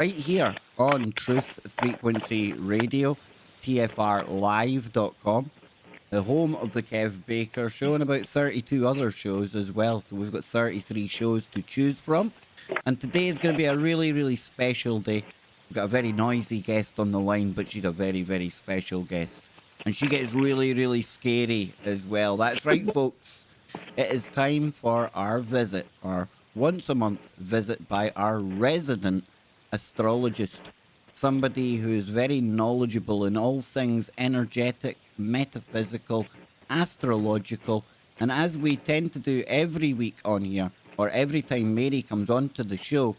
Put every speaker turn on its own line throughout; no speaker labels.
right here on Truth Frequency Radio, TFRlive.com, the home of the Kev Baker Show, and about 32 other shows as well. So we've got 33 shows to choose from. And today is going to be a really, really special day. We've got a very noisy guest on the line, but she's a very, very special guest. And she gets really, really scary as well. That's right, folks. It is time for our visit, our once a month visit by our resident astrologist, somebody who is very knowledgeable in all things energetic, metaphysical, astrological. And as we tend to do every week on here, or every time Mary comes onto the show,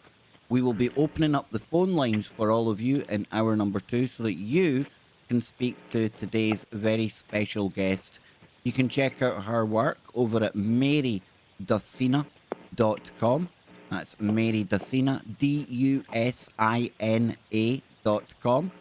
we will be opening up the phone lines for all of you in hour number 2 so that you can speak to today's very special guest. You can check out her work over at marydusina.com. That's Mary Dusina, DUSINA.com.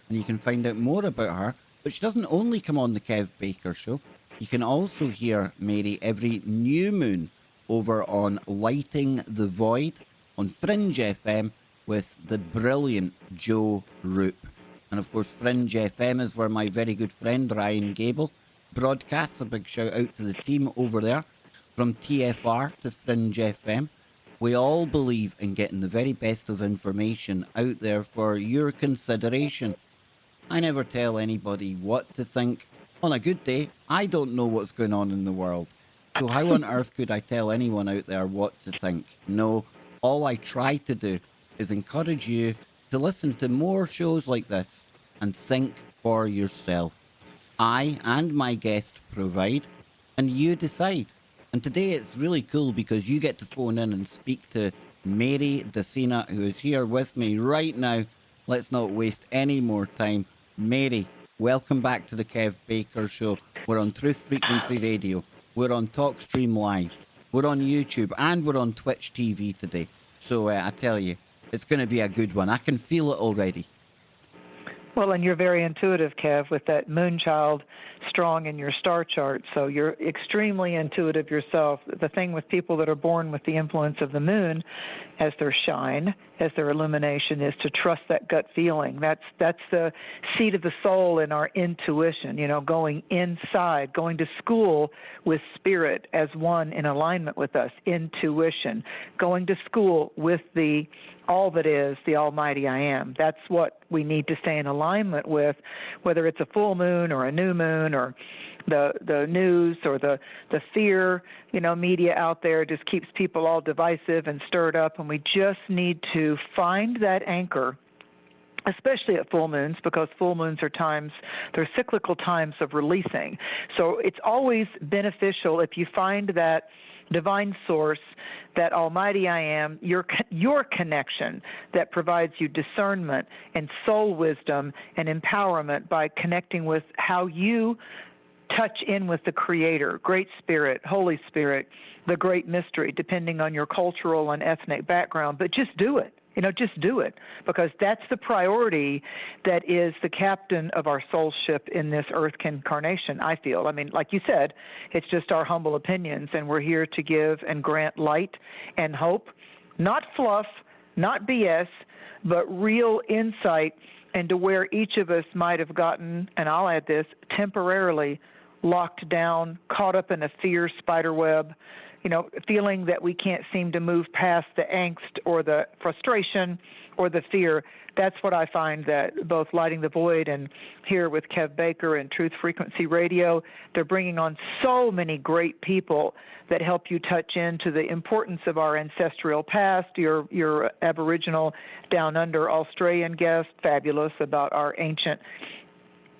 And you can find out more about her. But she doesn't only come on the Kev Baker Show. You can also hear Mary every new moon over on Lighting the Void on Fringe FM with the brilliant Joe Roop. And of course, Fringe FM is where my very good friend Ryan Gable broadcasts. A big shout out to the team over there. From TFR to Fringe FM, we all believe in getting the very best of information out there for your consideration. I never tell anybody what to think. On a good day, I don't know what's going on in the world. So how on earth could I tell anyone out there what to think? No, all I try to do is encourage you to listen to more shows like this and think for yourself. I and my guest provide, and you decide. And today it's really cool because you get to phone in and speak to Mary Dusina, who is here with me right now. Let's not waste any more time. Mary, welcome back to the Kev Baker Show. We're on Truth Frequency Radio. We're on TalkStream Live. We're on YouTube, and we're on Twitch TV today. So I tell you, it's going to be a good one. I can feel it already.
Well, and you're very intuitive, Kev, with that moonchild strong in your star chart. So you're extremely intuitive yourself. The thing with people that are born with the influence of the moon as their shine, as their illumination, is to trust that gut feeling. That's the seat of the soul in our intuition, going inside, going to school with spirit as one in alignment with us, intuition, going to school with the all that is, the Almighty I Am. That's what we need to stay in alignment with, whether it's a full moon or a new moon or the news or the fear, media out there just keeps people all divisive and stirred up, and we just need to find that anchor, especially at full moons, because full moons are times, they're cyclical times of releasing. So it's always beneficial if you find that divine source, that Almighty I Am, your connection that provides you discernment and soul wisdom and empowerment by connecting with how you touch in with the Creator, Great Spirit, Holy Spirit, the Great Mystery, depending on your cultural and ethnic background. But just do it. Just do it, because that's the priority that is the captain of our soul ship in this earth incarnation, I feel. I mean, like you said, it's just our humble opinions, and we're here to give and grant light and hope, not fluff, not BS, but real insight into where each of us might have gotten, and I'll add this, temporarily locked down, caught up in a fear spider web, feeling that we can't seem to move past the angst or the frustration or the fear. That's what I find that both Lighting the Void and here with Kev Baker and Truth Frequency Radio, they're bringing on so many great people that help you touch into the importance of our ancestral past. Your Aboriginal Down Under Australian guest, fabulous about our ancient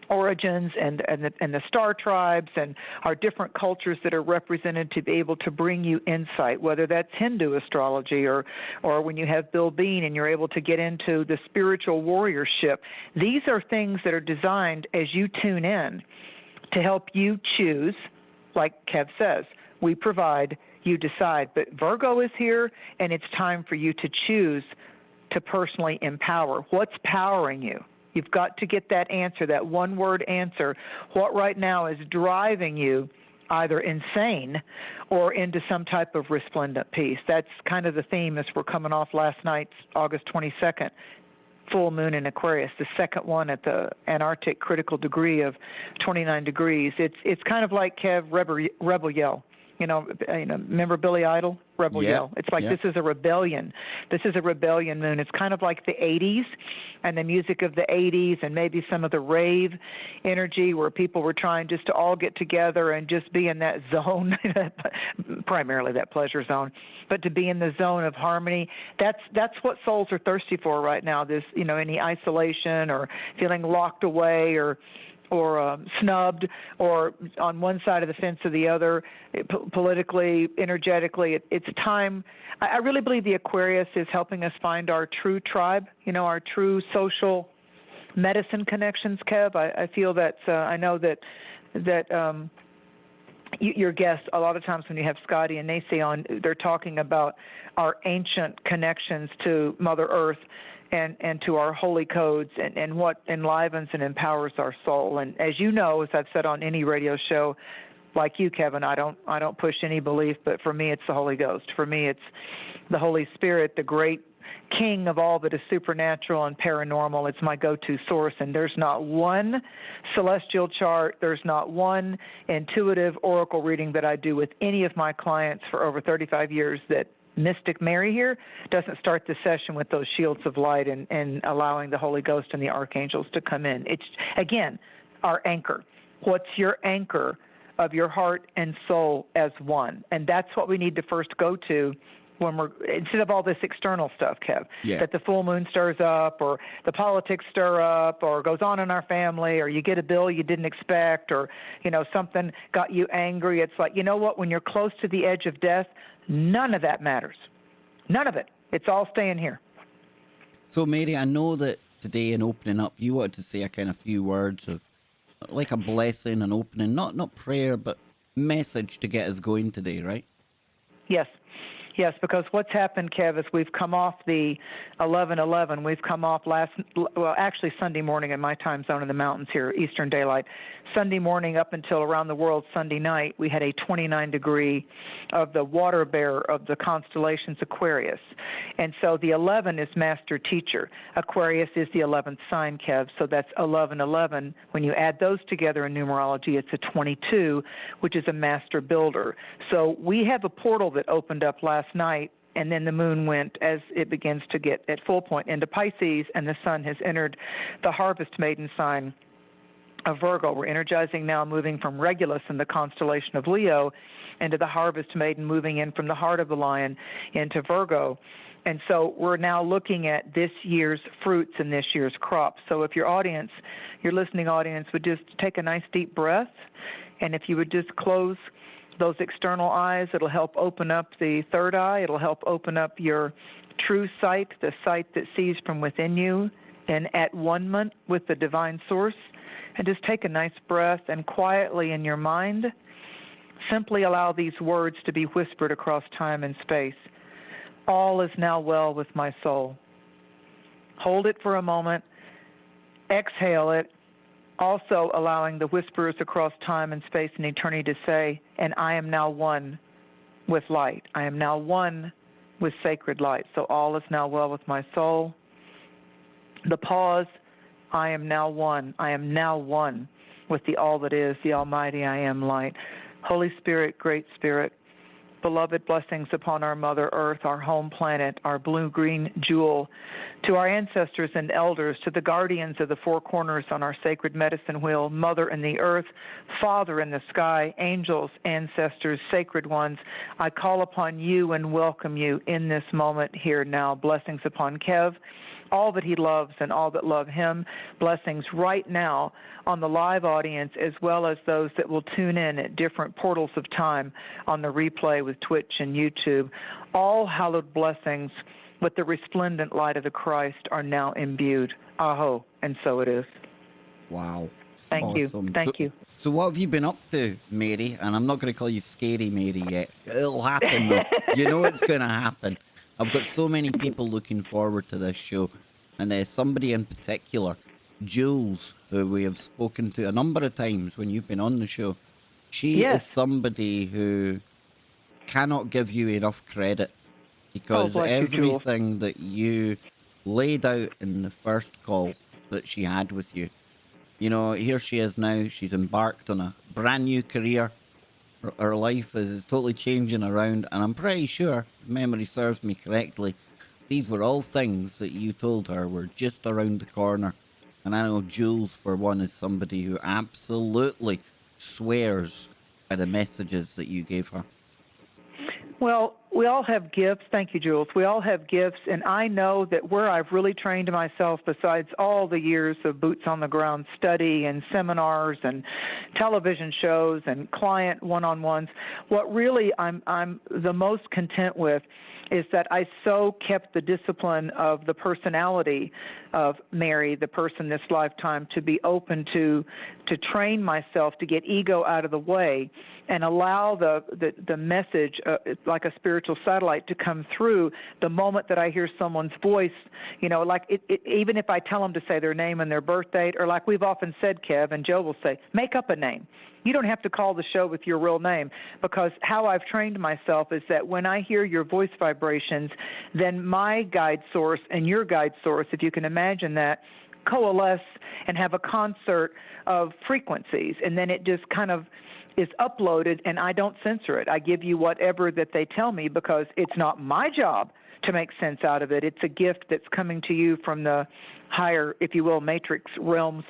origins and the star tribes and our different cultures that are represented to be able to bring you insight, whether that's Hindu astrology or when you have Bill Bean and you're able to get into the spiritual warriorship. These are things that are designed as you tune in to help you choose, like Kev says, we provide, you decide. But Virgo is here, and it's time for you to choose to personally empower. What's powering you? You've got to get that answer, that one-word answer. What right now is driving you either insane or into some type of resplendent peace? That's kind of the theme as we're coming off last night's August 22nd full moon in Aquarius, the second one at the Antarctic critical degree of 29 degrees. It's kind of like Kev Rebel Yell. Remember Billy Idol? Rebel
Yeah,
Yell. It's like
yeah.
this is a rebellion. This is a rebellion moon. It's kind of like the 80s and the music of the 80s and maybe some of the rave energy where people were trying just to all get together and just be in that zone, primarily that pleasure zone, but to be in the zone of harmony. That's what souls are thirsty for right now. This, any isolation or feeling locked away or snubbed or on one side of the fence or the other, politically, energetically. It's time. I really believe the Aquarius is helping us find our true tribe, our true social medicine connections, Kev. I feel that, I know that your guests, a lot of times when you have Scotty and Nacy on, they're talking about our ancient connections to Mother Earth and to our holy codes and what enlivens and empowers our soul. And as you know, as I've said on any radio show, like you, Kevin, I don't push any belief, but for me it's the Holy Ghost. For me it's the Holy Spirit, the great king of all that is supernatural and paranormal. It's my go-to source, and there's not one celestial chart, there's not one intuitive oracle reading that I do with any of my clients for over 35 years that Mystic Mary here doesn't start the session with those shields of light and allowing the Holy Ghost and the archangels to come in. It's, again, our anchor. What's your anchor of your heart and soul as one? And that's what we need to first go to when we're, instead of all this external stuff, Kev, that the full moon stirs up or the politics stir up or goes on in our family or you get a bill you didn't expect or, something got you angry. It's like, you know what, when you're close to the edge of death, none of that matters. None of it. It's all staying here.
So, Mary, I know that today in opening up, you wanted to say a kind of few words of like a blessing and opening, not prayer, but message to get us going today, right?
Yes. Yes, because what's happened, Kev, is we've come off the 11/11. We've come off actually Sunday morning in my time zone in the mountains here, Eastern Daylight. Sunday morning up until around the world Sunday night, we had a 29 degree of the water bearer of the constellations Aquarius. And so the 11 is master teacher. Aquarius is the 11th sign, Kev, so that's 11/11. When you add those together in numerology, it's a 22, which is a master builder. So we have a portal that opened up last night, and then the moon went as it begins to get at full point into Pisces, and the sun has entered the harvest maiden sign of Virgo. We're energizing now, moving from Regulus in the constellation of Leo into the harvest maiden, moving in from the heart of the lion into Virgo. And so we're now looking at this year's fruits and this year's crops. So if your listening audience would just take a nice deep breath, and if you would just close those external eyes, it'll help open up the third eye. It'll help open up your true sight, the sight that sees from within you and at one-ment with the divine source. And just take a nice breath and quietly in your mind, simply allow these words to be whispered across time and space. All is now well with my soul. Hold it for a moment. Exhale it. Also allowing the whisperers across time and space and eternity to say, and I am now one with light. I am now one with sacred light. So all is now well with my soul. The pause, I am now one. I am now one with the all that is, the almighty I am light. Holy Spirit, Great Spirit, beloved blessings upon our Mother Earth, our home planet, our blue-green jewel, to our ancestors and elders, to the guardians of the four corners on our sacred medicine wheel, Mother in the earth, Father in the sky, angels, ancestors, sacred ones, I call upon you and welcome you in this moment here now. Blessings upon Kev, all that he loves and all that love him. Blessings right now on the live audience as well as those that will tune in at different portals of time on the replay with Twitch and YouTube. All hallowed blessings with the resplendent light of the Christ are now imbued. Aho, and so it is.
Wow.
Thank you. Thank you.
So what have you been up to, Mary? And I'm not going to call you Scary Mary yet. It'll happen, though. You know it's going to happen. I've got so many people looking forward to this show. And there's somebody in particular, Jules, who we have spoken to a number of times when you've been on the show. She is somebody who cannot give you enough credit because everything that you laid out in the first call that she had with you. You know, here she is now. She's embarked on a brand new career. Her life is totally changing around, and I'm pretty sure, if memory serves me correctly, these were all things that you told her were just around the corner. And I know Jules, for one, is somebody who absolutely swears by the messages that you gave her.
Well, we all have gifts. Thank you, Jules. We all have gifts, and I know that where I've really trained myself, besides all the years of boots on the ground study and seminars and television shows and client one-on-ones, what really I'm the most content with is that I so kept the discipline of the personality of Mary, the person this lifetime, to be open to train myself to get ego out of the way and allow the message, like a spiritual satellite, to come through the moment that I hear someone's voice. You know, like even if I tell them to say their name and their birth date, or like we've often said, Kev, and Joe will say, make up a name. You don't have to call the show with your real name, because how I've trained myself is that when I hear your voice vibrations, then my guide source and your guide source, if you can imagine that, coalesce and have a concert of frequencies, and then it just kind of is uploaded, and I don't censor it. I give you whatever that they tell me, because it's not my job to make sense out of it. It's a gift that's coming to you from the higher, if you will, matrix realms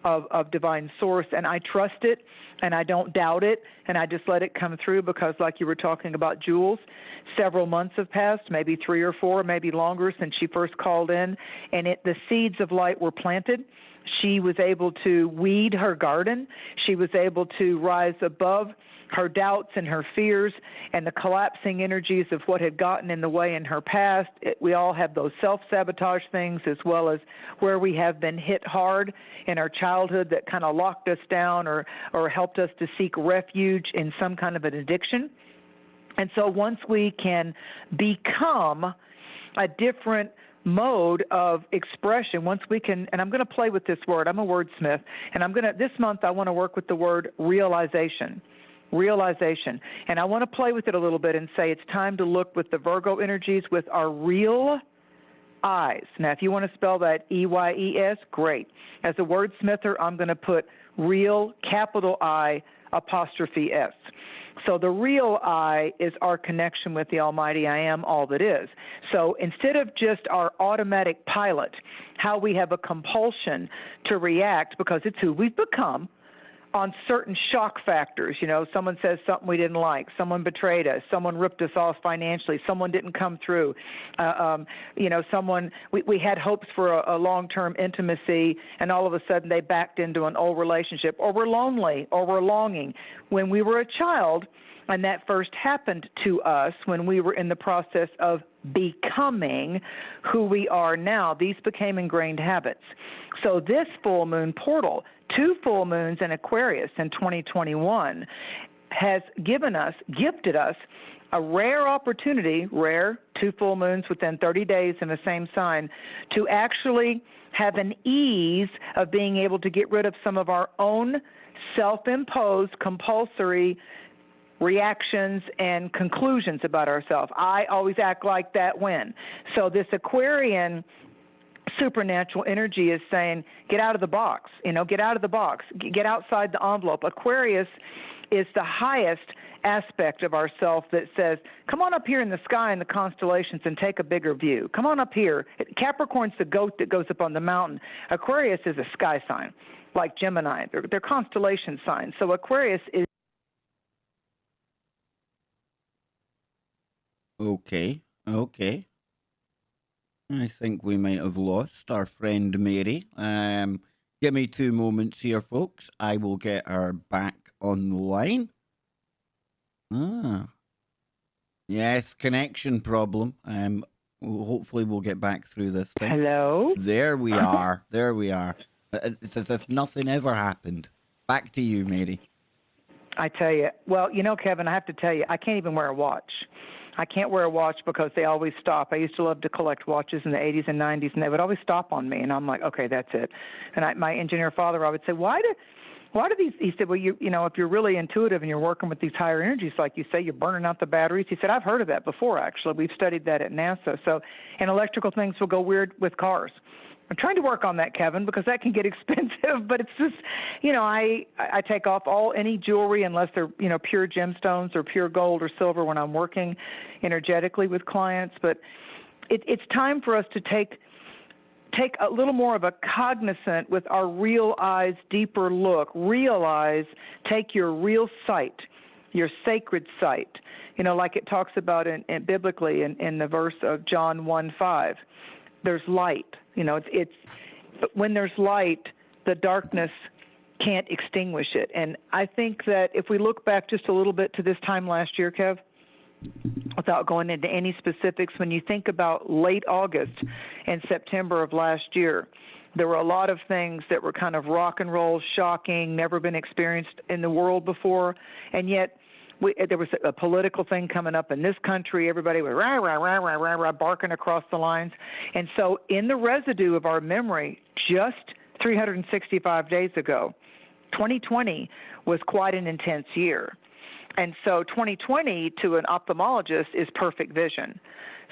of divine source, and I trust it, and I don't doubt it, and I just let it come through, because like you were talking about Jules, several months have passed, maybe 3 or 4, maybe longer, since she first called in, and the seeds of light were planted. She was able to weed her garden. She was able to rise above her doubts and her fears and the collapsing energies of what had gotten in the way in her past. We all have those self-sabotage things, as well as where we have been hit hard in our childhood that kind of locked us down or helped us to seek refuge in some kind of an addiction. And so once we can become a different mode of expression, once we can, and I'm going to play with this word, I'm a wordsmith, and this month I want to work with the word realization. Realization. And I want to play with it a little bit and say it's time to look with the Virgo energies with our real eyes. Now, if you want to spell that E-Y-E-S, great. As a wordsmither, I'm going to put real, capital I, apostrophe S. So the real I is our connection with the Almighty I Am, all that is. So instead of just our automatic pilot, how we have a compulsion to react because it's who we've become on certain shock factors. You know, someone says something we didn't like, someone betrayed us, someone ripped us off financially, someone didn't come through, you know, we had hopes for a long-term intimacy, and all of a sudden they backed into an old relationship, or we're lonely, or we're longing. When we were a child, and that first happened to us when we were in the process of becoming who we are now, these became ingrained habits. So this full moon portal, 2 full moons in Aquarius in 2021, has gifted us a rare opportunity, 2 full moons within 30 days in the same sign, to actually have an ease of being able to get rid of some of our own self-imposed compulsory reactions and conclusions about ourselves. I always act like that when. So this Aquarian supernatural energy is saying, get out of the box, get out of the box, get outside the envelope. Aquarius is the highest aspect of ourself that says, come on up here in the sky in the constellations and take a bigger view. Come on up here. Capricorn's the goat that goes up on the mountain. Aquarius is a sky sign, like Gemini. They're constellation signs. So Aquarius is
Okay. I think we might have lost our friend Mary. Give me 2 moments here, folks. I will get her back on the line. Yes, connection problem. Hopefully we'll get back through this time.
Hello?
There we are. It's as if nothing ever happened. Back to you, Mary.
I tell you, well, Kevin, I have to tell you, I can't even wear a watch. I can't wear a watch because they always stop. I used to love to collect watches in the 80s and 90s, and they would always stop on me. And I'm like, okay, that's it. And my engineer father, I would say, why why do these, he said, well, you know, if you're really intuitive and you're working with these higher energies, like you say, you're burning out the batteries. He said, I've heard of that before, actually. We've studied that at NASA. So, and electrical things will go weird with cars. I'm trying to work on that, Kevin, because that can get expensive, but it's just, you know, I take off any jewelry unless they're, you know, pure gemstones or pure gold or silver when I'm working energetically with clients. But it's time for us to take a little more of a cognizant with our real eyes, deeper look, realize, take your real sight, your sacred sight, you know, like it talks about in biblically in the verse of John 1:5. There's light. You know, it's when there's light, the darkness can't extinguish it. And I think that if we look back just a little bit to this time last year, Kev, without going into any specifics, when you think about late August and September of last year, there were a lot of things that were kind of rock and roll, shocking, never been experienced in the world before, and yet there was a political thing coming up in this country. Everybody was rah, rah, rah, rah, rah, rah, barking across the lines. And so in the residue of our memory, just 365 days ago, 2020 was quite an intense year. And so 2020 to an ophthalmologist is perfect vision.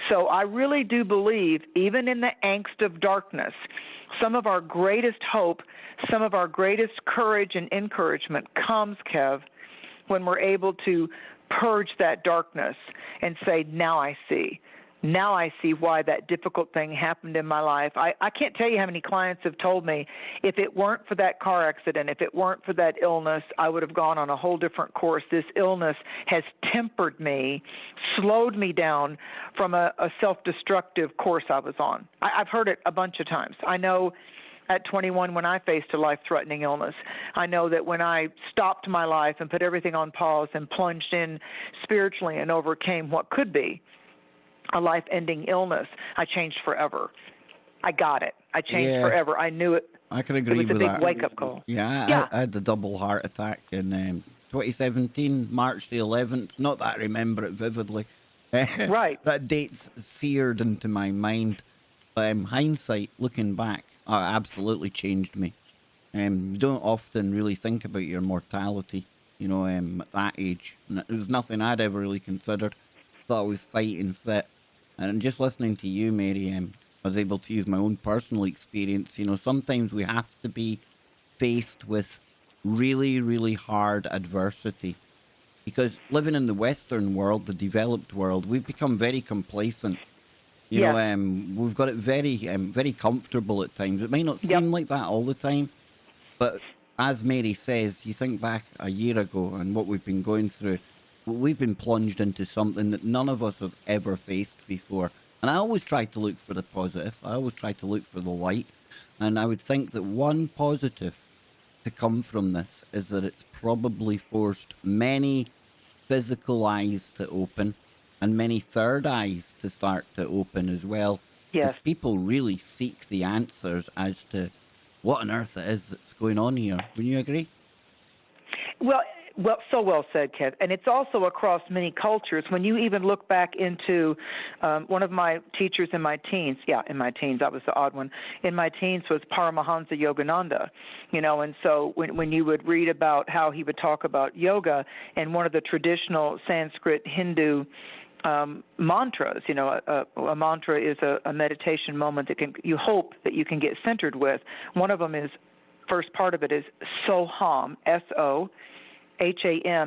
So I really do believe, even in the angst of darkness, some of our greatest hope, some of our greatest courage and encouragement comes, Kev, when we're able to purge that darkness and say, now I see. Now I see why that difficult thing happened in my life. I can't tell you how many clients have told me, if it weren't for that car accident, if it weren't for that illness, I would have gone on a whole different course. This illness has tempered me, slowed me down from a self-destructive course I was on. I've heard it a bunch of times. I know at 21 when I faced a life-threatening illness. I know that when I stopped my life and put everything on pause and plunged in spiritually and overcame what could be a life-ending illness, I changed forever. I got it. I changed forever. I knew it.
I can agree with that.
It was a big wake-up call.
Yeah, I had a double heart attack in 2017, March the 11th. Not that I remember it vividly.
Right.
That date's seared into my mind. But hindsight, looking back, absolutely changed me. You don't often really think about your mortality, you know, at that age. And it was nothing I'd ever really considered. Thought I was fighting fit. And just listening to you, Mary, I was able to use my own personal experience. You know, sometimes we have to be faced with really, really hard adversity. Because living in the Western world, the developed world, we've become very complacent. You know, we've got it very, very comfortable at times. It might not seem like that all the time, but as Mary says, you think back a year ago and what we've been going through, we've been plunged into something that none of us have ever faced before. And I always try to look for the positive. I always try to look for the light. And I would think that one positive to come from this is that it's probably forced many physical eyes to open and many third eyes to start to open as well.
Yes.
As people really seek the answers as to what on earth it is that's going on here. Wouldn't you agree?
Well, so well said, Kev. And it's also across many cultures. When you even look back into one of my teachers in my teens, I was the odd one, in my teens was Paramahansa Yogananda, you know, and so when you would read about how he would talk about yoga and one of the traditional Sanskrit Hindu mantras, you know, a mantra is a meditation moment that you hope that you can get centered with. One of them is, first part of it is Soham, S-O-H-A-M,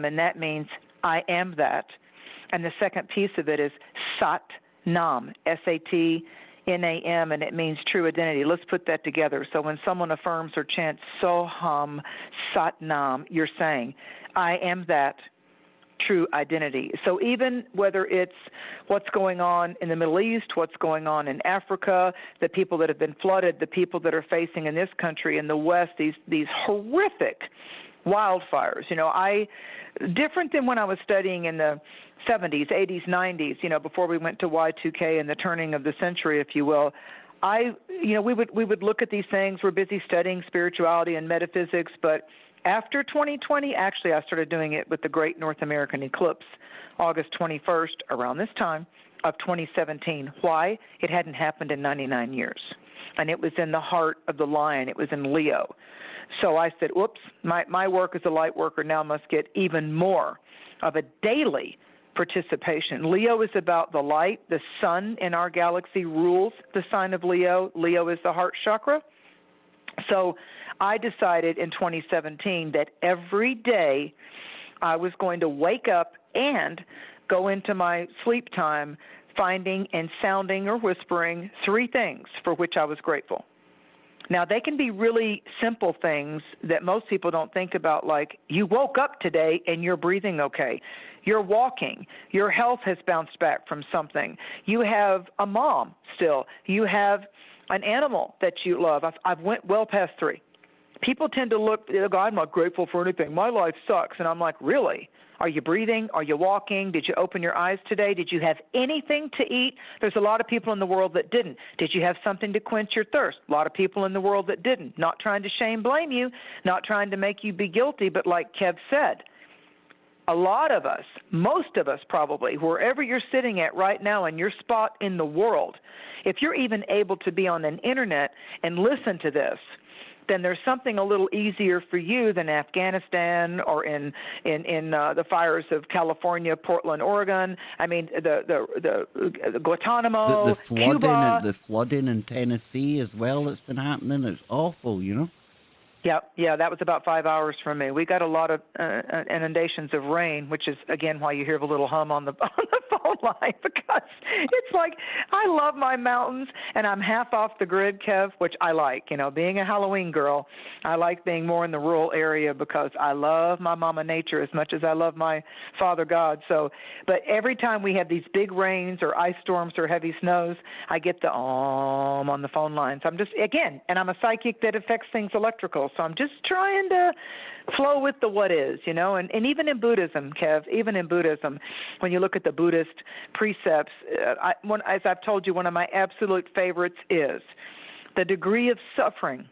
and that means I am that. And the second piece of it is Sat Nam, S-A-T-N-A-M, and it means true identity. Let's put that together. So when someone affirms or chants Soham Sat Nam, you're saying, I am that true identity. So even whether it's what's going on in the Middle East, what's going on in Africa, the people that have been flooded, the people that are facing in this country, in the West, these horrific wildfires. You know, different than when I was studying in the 70s, 80s, 90s, you know, before we went to Y2K and the turning of the century, if you will. We would look at these things. We're busy studying spirituality and metaphysics, but after 2020, actually, I started doing it with the Great North American Eclipse, August 21st, around this time of 2017. Why? It hadn't happened in 99 years. and it was in the heart of the lion. It was in Leo. So I said, whoops, my work as a light worker now must get even more of a daily participation. Leo is about the light. The sun in our galaxy rules the sign of Leo. Leo is the heart chakra. So I decided in 2017 that every day I was going to wake up and go into my sleep time finding and sounding or whispering 3 things for which I was grateful. Now, they can be really simple things that most people don't think about, like you woke up today and you're breathing okay. You're walking. Your health has bounced back from something. You have a mom still. You have an animal that you love. I've went well past 3. People tend to look, they'll go, I'm not grateful for anything. My life sucks. And I'm like, really? Are you breathing? Are you walking? Did you open your eyes today? Did you have anything to eat? There's a lot of people in the world that didn't. Did you have something to quench your thirst? A lot of people in the world that didn't. Not trying to shame, blame you, not trying to make you be guilty, but like Kev said, a lot of us, most of us probably, wherever you're sitting at right now in your spot in the world, if you're even able to be on an internet and listen to this, then there's something a little easier for you than Afghanistan or in the fires of California, Portland, Oregon. I mean, the Guantanamo, Cuba.
The flooding in Tennessee as well that's been happening. It's awful, you know.
Yeah, that was about 5 hours from me. We got a lot of inundations of rain, which is, again, why you hear the little hum on the phone line, because it's like I love my mountains, and I'm half off the grid, Kev, which I like. You know, being a Halloween girl, I like being more in the rural area because I love my mama nature as much as I love my Father God. So, but every time we have these big rains or ice storms or heavy snows, I get the on the phone lines. I'm just, again, and I'm a psychic that affects things electrical. So I'm just trying to flow with the what is, you know, and even in Buddhism, Kev, even in Buddhism, when you look at the Buddhist precepts, as I've told you, one of my absolute favorites is the degree of suffering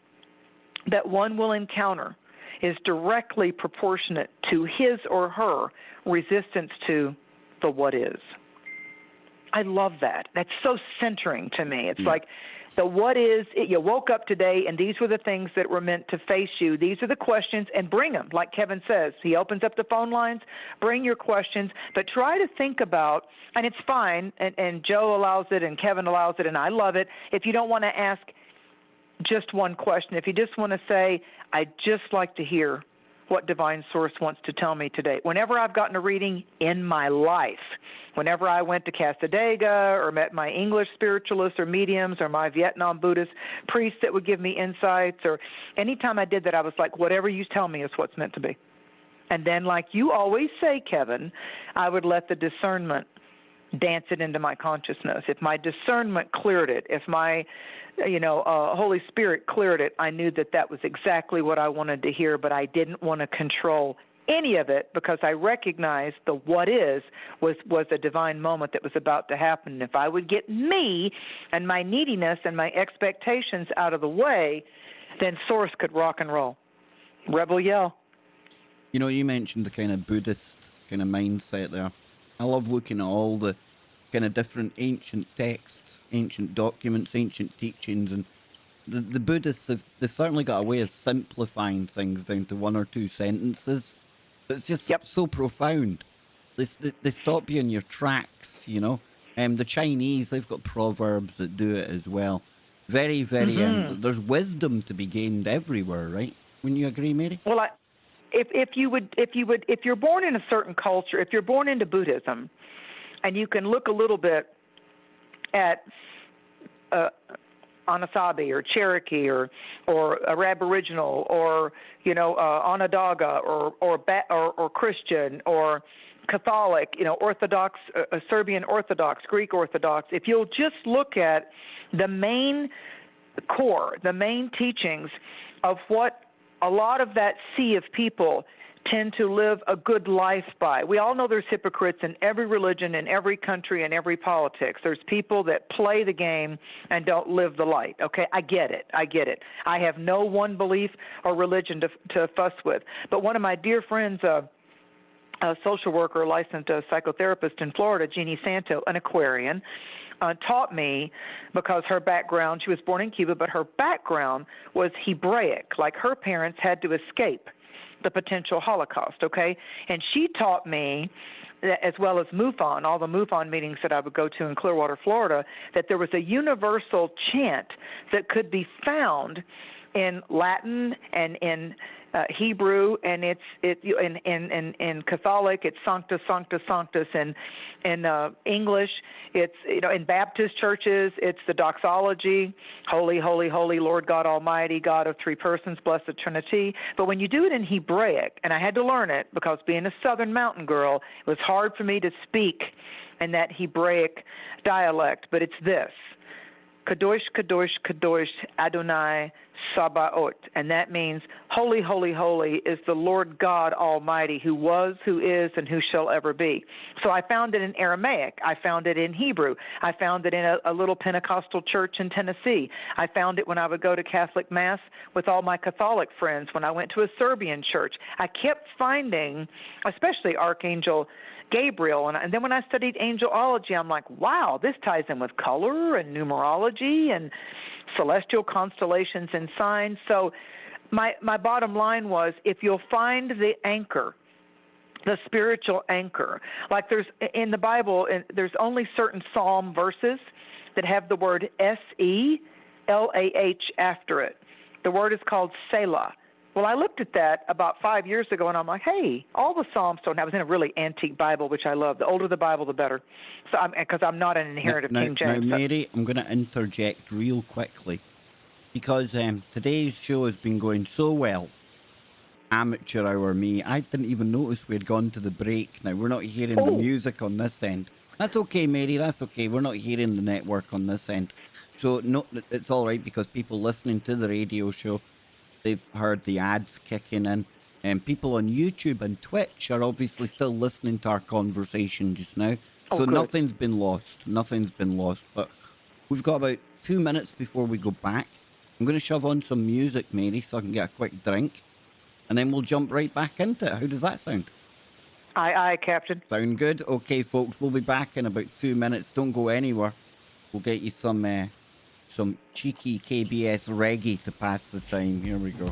that one will encounter is directly proportionate to his or her resistance to the what is. I love that. That's so centering to me. It's like, the what is, you woke up today and these were the things that were meant to face you. These are the questions, and bring them. Like Kevin says, he opens up the phone lines, bring your questions, but try to think about, and it's fine, and Joe allows it and Kevin allows it, and I love it, if you don't want to ask just one question. If you just want to say, I'd just like to hear what divine source wants to tell me today. Whenever I've gotten a reading in my life, whenever I went to Casadega or met my English spiritualists or mediums or my Vietnam Buddhist priests that would give me insights, or anytime I did that, I was like, whatever you tell me is what's meant to be. And then, like you always say, Kevin, I would let the discernment dance it into my consciousness. If my discernment cleared it, if my Holy Spirit cleared it, I knew that that was exactly what I wanted to hear, but I didn't want to control any of it because I recognized the what is was a divine moment that was about to happen. And if I would get me and my neediness and my expectations out of the way, then Source could rock and roll. Rebel yell.
You know, you mentioned the kind of Buddhist kind of mindset there. I love looking at all the kind of different ancient texts, ancient documents, ancient teachings, and the Buddhists they've certainly got a way of simplifying things down to 1 or 2 sentences. It's just so profound. They stop you in your tracks, you know. The Chinese, they've got proverbs that do it as well. Very, very. There's wisdom to be gained everywhere, right? Wouldn't you agree, Mary?
Well, if you're born in a certain culture, if you're born into Buddhism, and you can look a little bit at Anasazi or Cherokee or Aboriginal or Onondaga or Christian or Catholic, Orthodox, Serbian Orthodox, Greek Orthodox. If you'll just look at the main core, the main teachings of what a lot of that sea of people tend to live a good life by. We all know there's hypocrites in every religion, in every country, in every politics. There's people that play the game and don't live the light. Okay, I get it. I have no one belief or religion to fuss with. But one of my dear friends, a social worker, licensed psychotherapist in Florida, Jeannie Santo, an Aquarian, taught me, because her background, she was born in Cuba, but her background was Hebraic. Like her parents had to escape the potential Holocaust, okay? And she taught me, as well as MUFON, all the MUFON meetings that I would go to in Clearwater, Florida, that there was a universal chant that could be found in Latin and in Hebrew, and in Catholic it's Sanctus, Sanctus, Sanctus, and in English it's in Baptist churches it's the doxology, Holy, Holy, Holy, Lord God Almighty, God of three persons, blessed Trinity. But when you do it in Hebraic, and I had to learn it because being a Southern mountain girl, it was hard for me to speak in that Hebraic dialect, but it's this: Kadosh, Kadosh, Kadosh, Adonai Sabaoth. And that means holy, holy, holy is the Lord God Almighty, who was, who is, and who shall ever be. So I found it in Aramaic. I found it in Hebrew. I found it in a little Pentecostal church in Tennessee. I found it when I would go to Catholic Mass with all my Catholic friends, when I went to a Serbian church. I kept finding, especially Archangel Gabriel, and then when I studied angelology, I'm like, wow, this ties in with color and numerology and celestial constellations and signs. So my bottom line was, if you'll find the anchor, the spiritual anchor, like there's in the Bible, there's only certain psalm verses that have the word S-E-L-A-H after it. The word is called Selah. Well, I looked at that about 5 years ago, and I'm like, hey, all the Psalms don't have. I was in a really antique Bible, which I love. The older the Bible, the better. So, because I'm not an inheritor of King James.
Now, Mary, I'm going to interject real quickly, because today's show has been going so well. Amateur hour me, I didn't even notice we had gone to the break. Now, we're not hearing the music on this end. That's okay, Mary, that's okay. We're not hearing the network on this end. So, no, it's all right, because people listening to the radio show, they've heard the ads kicking in, and people on YouTube and Twitch are obviously still listening to our conversation just now. So nothing's been lost. Nothing's been lost. But we've got about 2 minutes before we go back. I'm going to shove on some music, Mary, so I can get a quick drink, and then we'll jump right back into it. How does that sound?
Aye, aye, Captain.
Sound good? Okay, folks, we'll be back in about 2 minutes. Don't go anywhere. We'll get you some cheeky KBS reggae to pass the time. Here we go.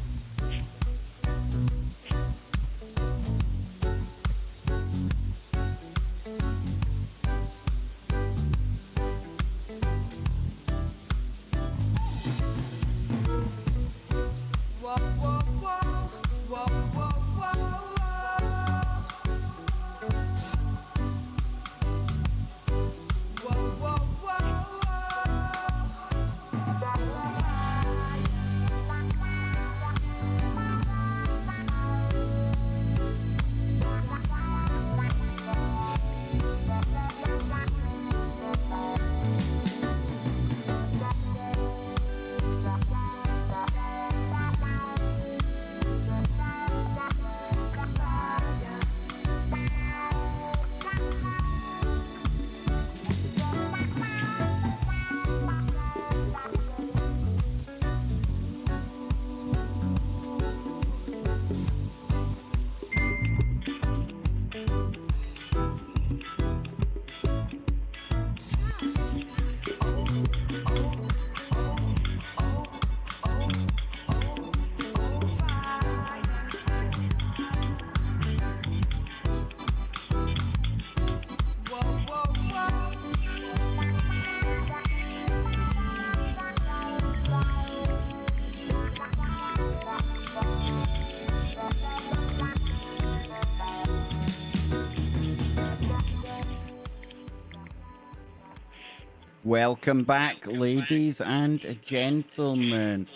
Welcome back, ladies and gentlemen.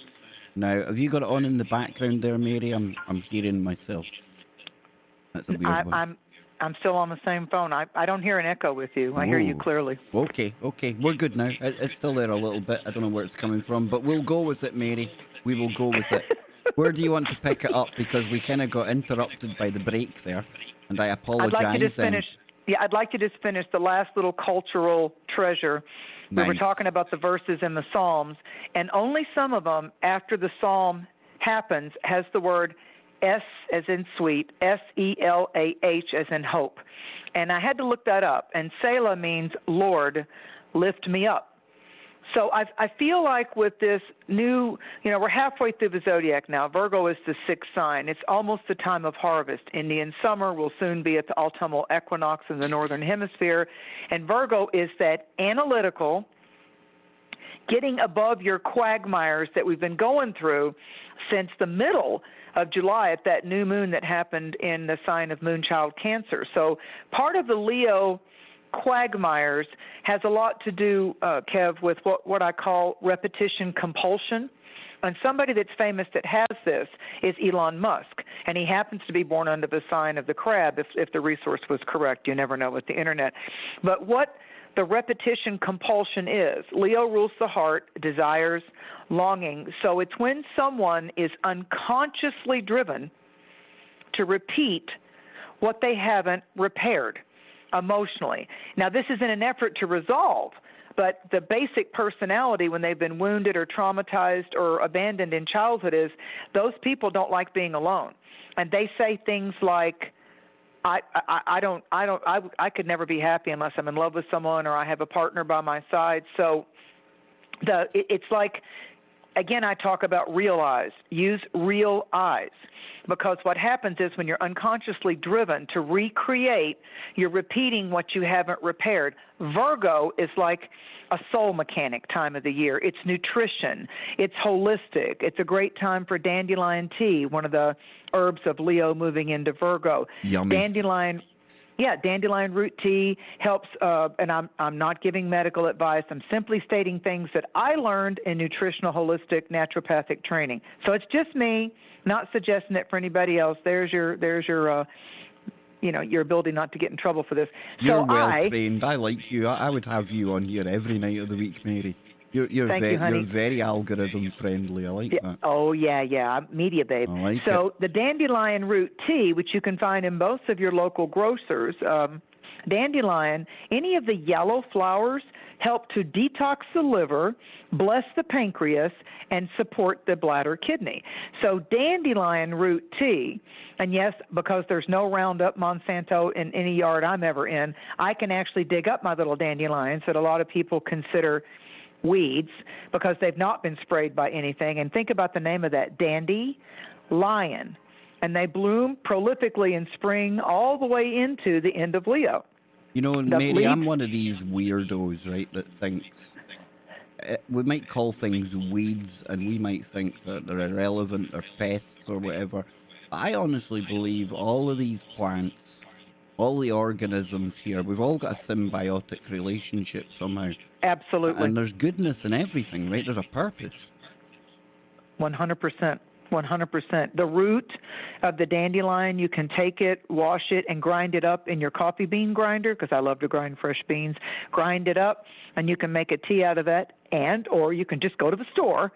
Now, have you got it on in the background there, Mary? I'm hearing myself. That's a weird one.
I'm still on the same phone. I don't hear an echo with you. I hear you clearly.
Okay. We're good now. It's still there a little bit. I don't know where it's coming from, but we'll go with it, Mary. We will go with it. Where do you want to pick it up? Because we kind of got interrupted by the break there, and I apologize.
I'd like you to finish. Yeah, I'd like you to finish the last little cultural treasure.
Nice.
We were talking about the verses in the Psalms, and only some of them, after the Psalm happens, has the word S as in sweet, S-E-L-A-H as in hope. And I had to look that up. And Selah means Lord, lift me up. So I feel like with this new, we're halfway through the zodiac now. Virgo is the sixth sign. It's almost the time of harvest. Indian summer will soon be at the autumnal equinox in the northern hemisphere. And Virgo is that analytical, getting above your quagmires that we've been going through since the middle of July at that new moon that happened in the sign of Moonchild Cancer. So part of the Leo quagmires has a lot to do, Kev, with what I call repetition compulsion. And somebody that's famous that has this is Elon Musk. And he happens to be born under the sign of the crab, if the resource was correct. You never know with the internet. But what the repetition compulsion is, Leo rules the heart, desires, longing. So it's when someone is unconsciously driven to repeat what they haven't repaired emotionally. Now, this is in an effort to resolve, but the basic personality when they've been wounded or traumatized or abandoned in childhood is those people don't like being alone. And they say things like, I could never be happy unless I'm in love with someone or I have a partner by my side. So it's like, again, I talk about real eyes. Use real eyes. Because what happens is when you're unconsciously driven to recreate, you're repeating what you haven't repaired. Virgo is like a soul mechanic time of the year. It's nutrition. It's holistic. It's a great time for dandelion tea, one of the herbs of Leo moving into Virgo.
Yummy.
Dandelion root tea helps, and I'm not giving medical advice. I'm simply stating things that I learned in nutritional, holistic, naturopathic training. So it's just me, not suggesting it for anybody else. There's your ability not to get in trouble for this.
You're well trained. I like you. I would have you on here every night of the week, Mary. You're very algorithm friendly. I like that.
Oh, yeah. Media babe.
I like
so
it.
The dandelion root tea, which you can find in most of your local grocers, dandelion, any of the yellow flowers help to detox the liver, bless the pancreas, and support the bladder kidney. So dandelion root tea, and yes, because there's no Roundup Monsanto in any yard I'm ever in, I can actually dig up my little dandelions that a lot of people consider weeds because they've not been sprayed by anything. And think about the name of that, dandelion. And they bloom prolifically in spring all the way into the end of Leo.
Mary, I'm one of these weirdos, right, that thinks we might call things weeds and we might think that they're irrelevant or pests or whatever. I honestly believe all of these plants, all the organisms here, we've all got a symbiotic relationship somehow.
Absolutely.
And there's goodness in everything, right? There's a purpose.
100%. 100%. The root of the dandelion, you can take it, wash it, and grind it up in your coffee bean grinder, because I love to grind fresh beans. Grind it up, and you can make a tea out of that, or you can just go to the store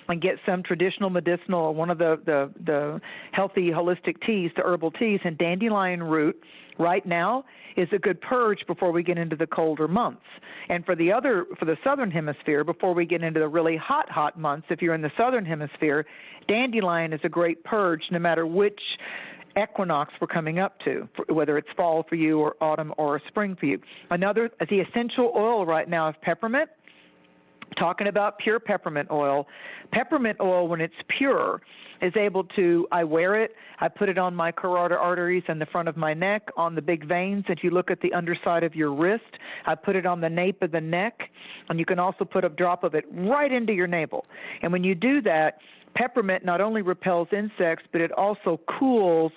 and get some traditional medicinal or one of the healthy holistic teas, the herbal teas, and dandelion root right now is a good purge before we get into the colder months. And for the southern hemisphere, before we get into the really hot months, if you're in the southern hemisphere, dandelion is a great purge no matter which equinox we're coming up to, whether it's fall for you or autumn or spring for you. The essential oil right now is peppermint. Talking about pure peppermint oil when it's pure is able to, I wear it, I put it on my carotid arteries and the front of my neck, on the big veins. If you look at the underside of your wrist, I put it on the nape of the neck, and you can also put a drop of it right into your navel. And when you do that, peppermint not only repels insects, but it also cools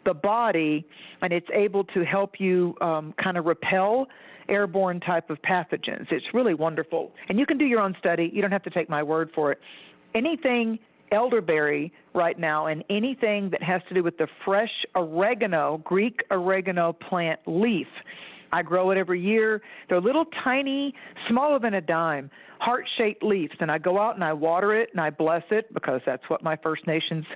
the body, and it's able to help you kind of repel airborne type of pathogens. It's really wonderful. And you can do your own study. You don't have to take my word for it. Anything elderberry right now and anything that has to do with the fresh oregano, Greek oregano plant leaf, I grow it every year. They're little tiny, smaller than a dime, heart-shaped leaves, and I go out and I water it and I bless it because that's what my First Nations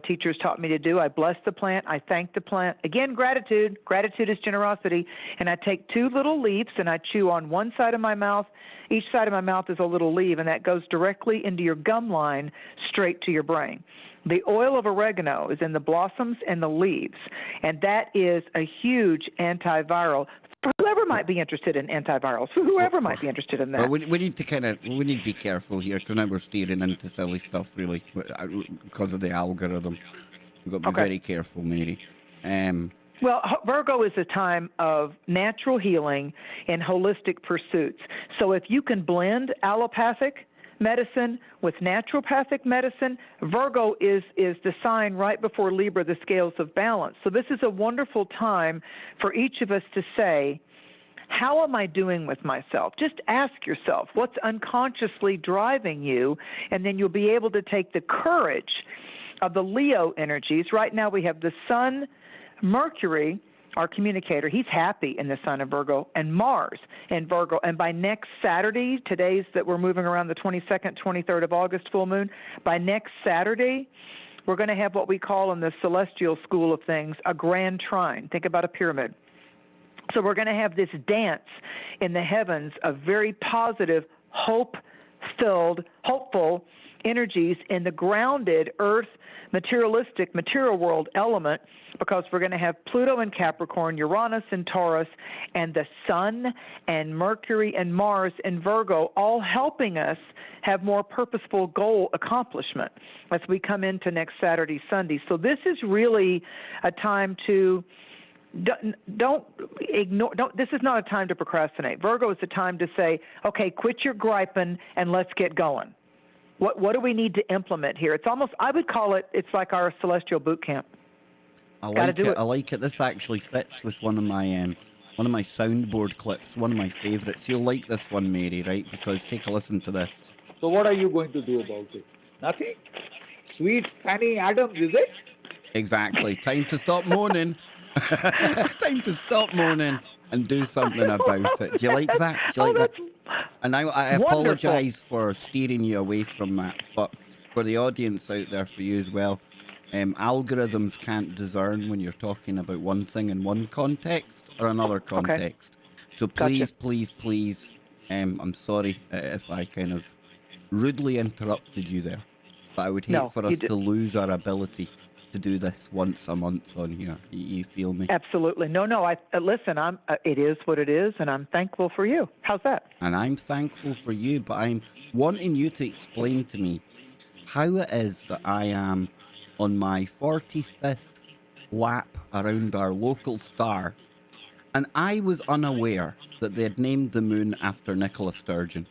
teachers taught me to do. I bless the plant. I thank the plant. Again, gratitude. Gratitude is generosity. And I take 2 little leaves and I chew on one side of my mouth. Each side of my mouth is a little leaf, and that goes directly into your gum line, straight to your brain. The oil of oregano is in the blossoms and the leaves, and that is a huge antiviral. For whoever whoever might be interested in antivirals, whoever might be interested in that.
Well, we need to be careful here because now we're steering into silly stuff, really, because of the algorithm. We've got to be very careful, Mary.
Well, Virgo is a time of natural healing and holistic pursuits. So if you can blend allopathic medicine with naturopathic medicine, Virgo is the sign right before Libra, the scales of balance. So this is a wonderful time for each of us to say, how am I doing with myself? Just ask yourself, what's unconsciously driving you? And then you'll be able to take the courage of the Leo energies. Right now we have the Sun, Mercury, our communicator, he's happy in the sign of Virgo, and Mars in Virgo. And by next Saturday, today's that we're moving around the 22nd, 23rd of August full moon, by next Saturday, we're going to have what we call in the celestial school of things a grand trine. Think about a pyramid. So we're going to have this dance in the heavens of very positive, hope-filled, hopeful energies in the grounded earth, materialistic, material world element, because we're going to have Pluto in Capricorn, Uranus in Taurus, and the Sun and Mercury and Mars in Virgo, all helping us have more purposeful goal accomplishment as we come into next Saturday, Sunday. So this is really a time to don't ignore. This is not a time to procrastinate. Virgo is a time to say, okay, quit your griping and let's get going. What do we need to implement here? It's almost, I would call it, it's like our celestial boot camp.
I like it. I like it. This actually fits with one of my soundboard clips, one of my favorites. You'll like this one, Mary, right? Because take a listen to this.
So what are you going to do about it? Nothing? Sweet Fanny Adams, is it?
Exactly. Time to stop moaning. Time to stop moaning and do something about it. Do you like that? Do you like that? And I apologize for steering you away from that, but for the audience out there, for you as well, algorithms can't discern when you're talking about one thing in one context or another context. Okay. So please, please, I'm sorry if I kind of rudely interrupted you there, but I would hate for us to lose our ability to do this once a month on here. You feel me?
Absolutely. No. Listen. It is what it is, and I'm thankful for you. How's that?
And I'm thankful for you, but I'm wanting you to explain to me how it is that I am on my 45th lap around our local star, and I was unaware that they had named the moon after Nicola Sturgeon.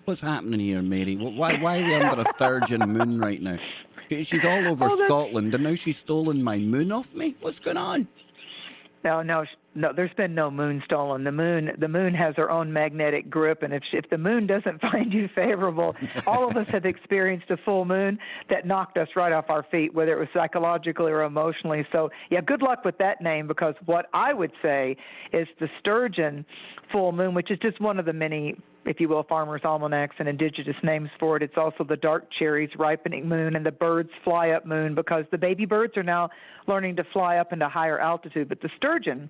What's happening here, Mary? Why are we under a Sturgeon moon right now? She's all over Scotland, and now she's stolen my moon off me? What's going on?
No, there's been no moon stolen. The moon has her own magnetic grip, and if the moon doesn't find you favorable, all of us have experienced a full moon that knocked us right off our feet, whether it was psychologically or emotionally. So, yeah, good luck with that name, because what I would say is the Sturgeon full moon, which is just one of the many, if you will, farmers' almanacs and indigenous names for it. It's also the dark cherries ripening moon and the birds fly up moon, because the baby birds are now learning to fly up into higher altitude. But the Sturgeon,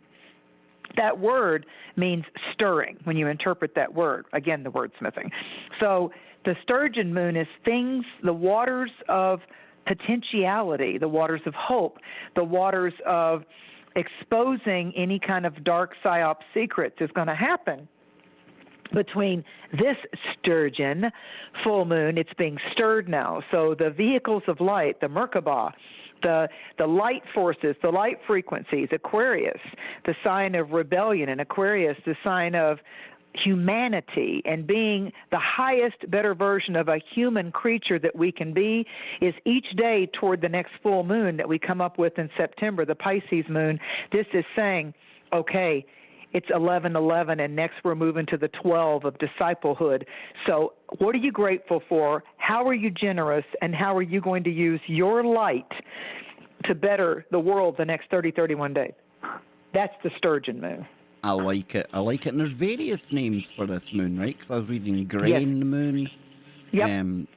that word means stirring when you interpret that word. Again, the wordsmithing. So the Sturgeon moon is things, the waters of potentiality, the waters of hope, the waters of exposing any kind of dark psyop secrets is going to happen between this Sturgeon full moon. It's being stirred now. So the vehicles of light, the Merkaba, the light forces, the light frequencies, Aquarius, the sign of rebellion, and Aquarius, the sign of humanity and being the highest, better version of a human creature that we can be, is each day toward the next full moon that we come up with in September, the Pisces moon. This is saying, okay, it's 11/11, and next we're moving to the 12 of disciplehood. So what are you grateful for? How are you generous? And how are you going to use your light to better the world the next 31 days? That's the Sturgeon moon.
I like it. And there's various names for this moon, right? Because I was reading Grain Moon. Yep.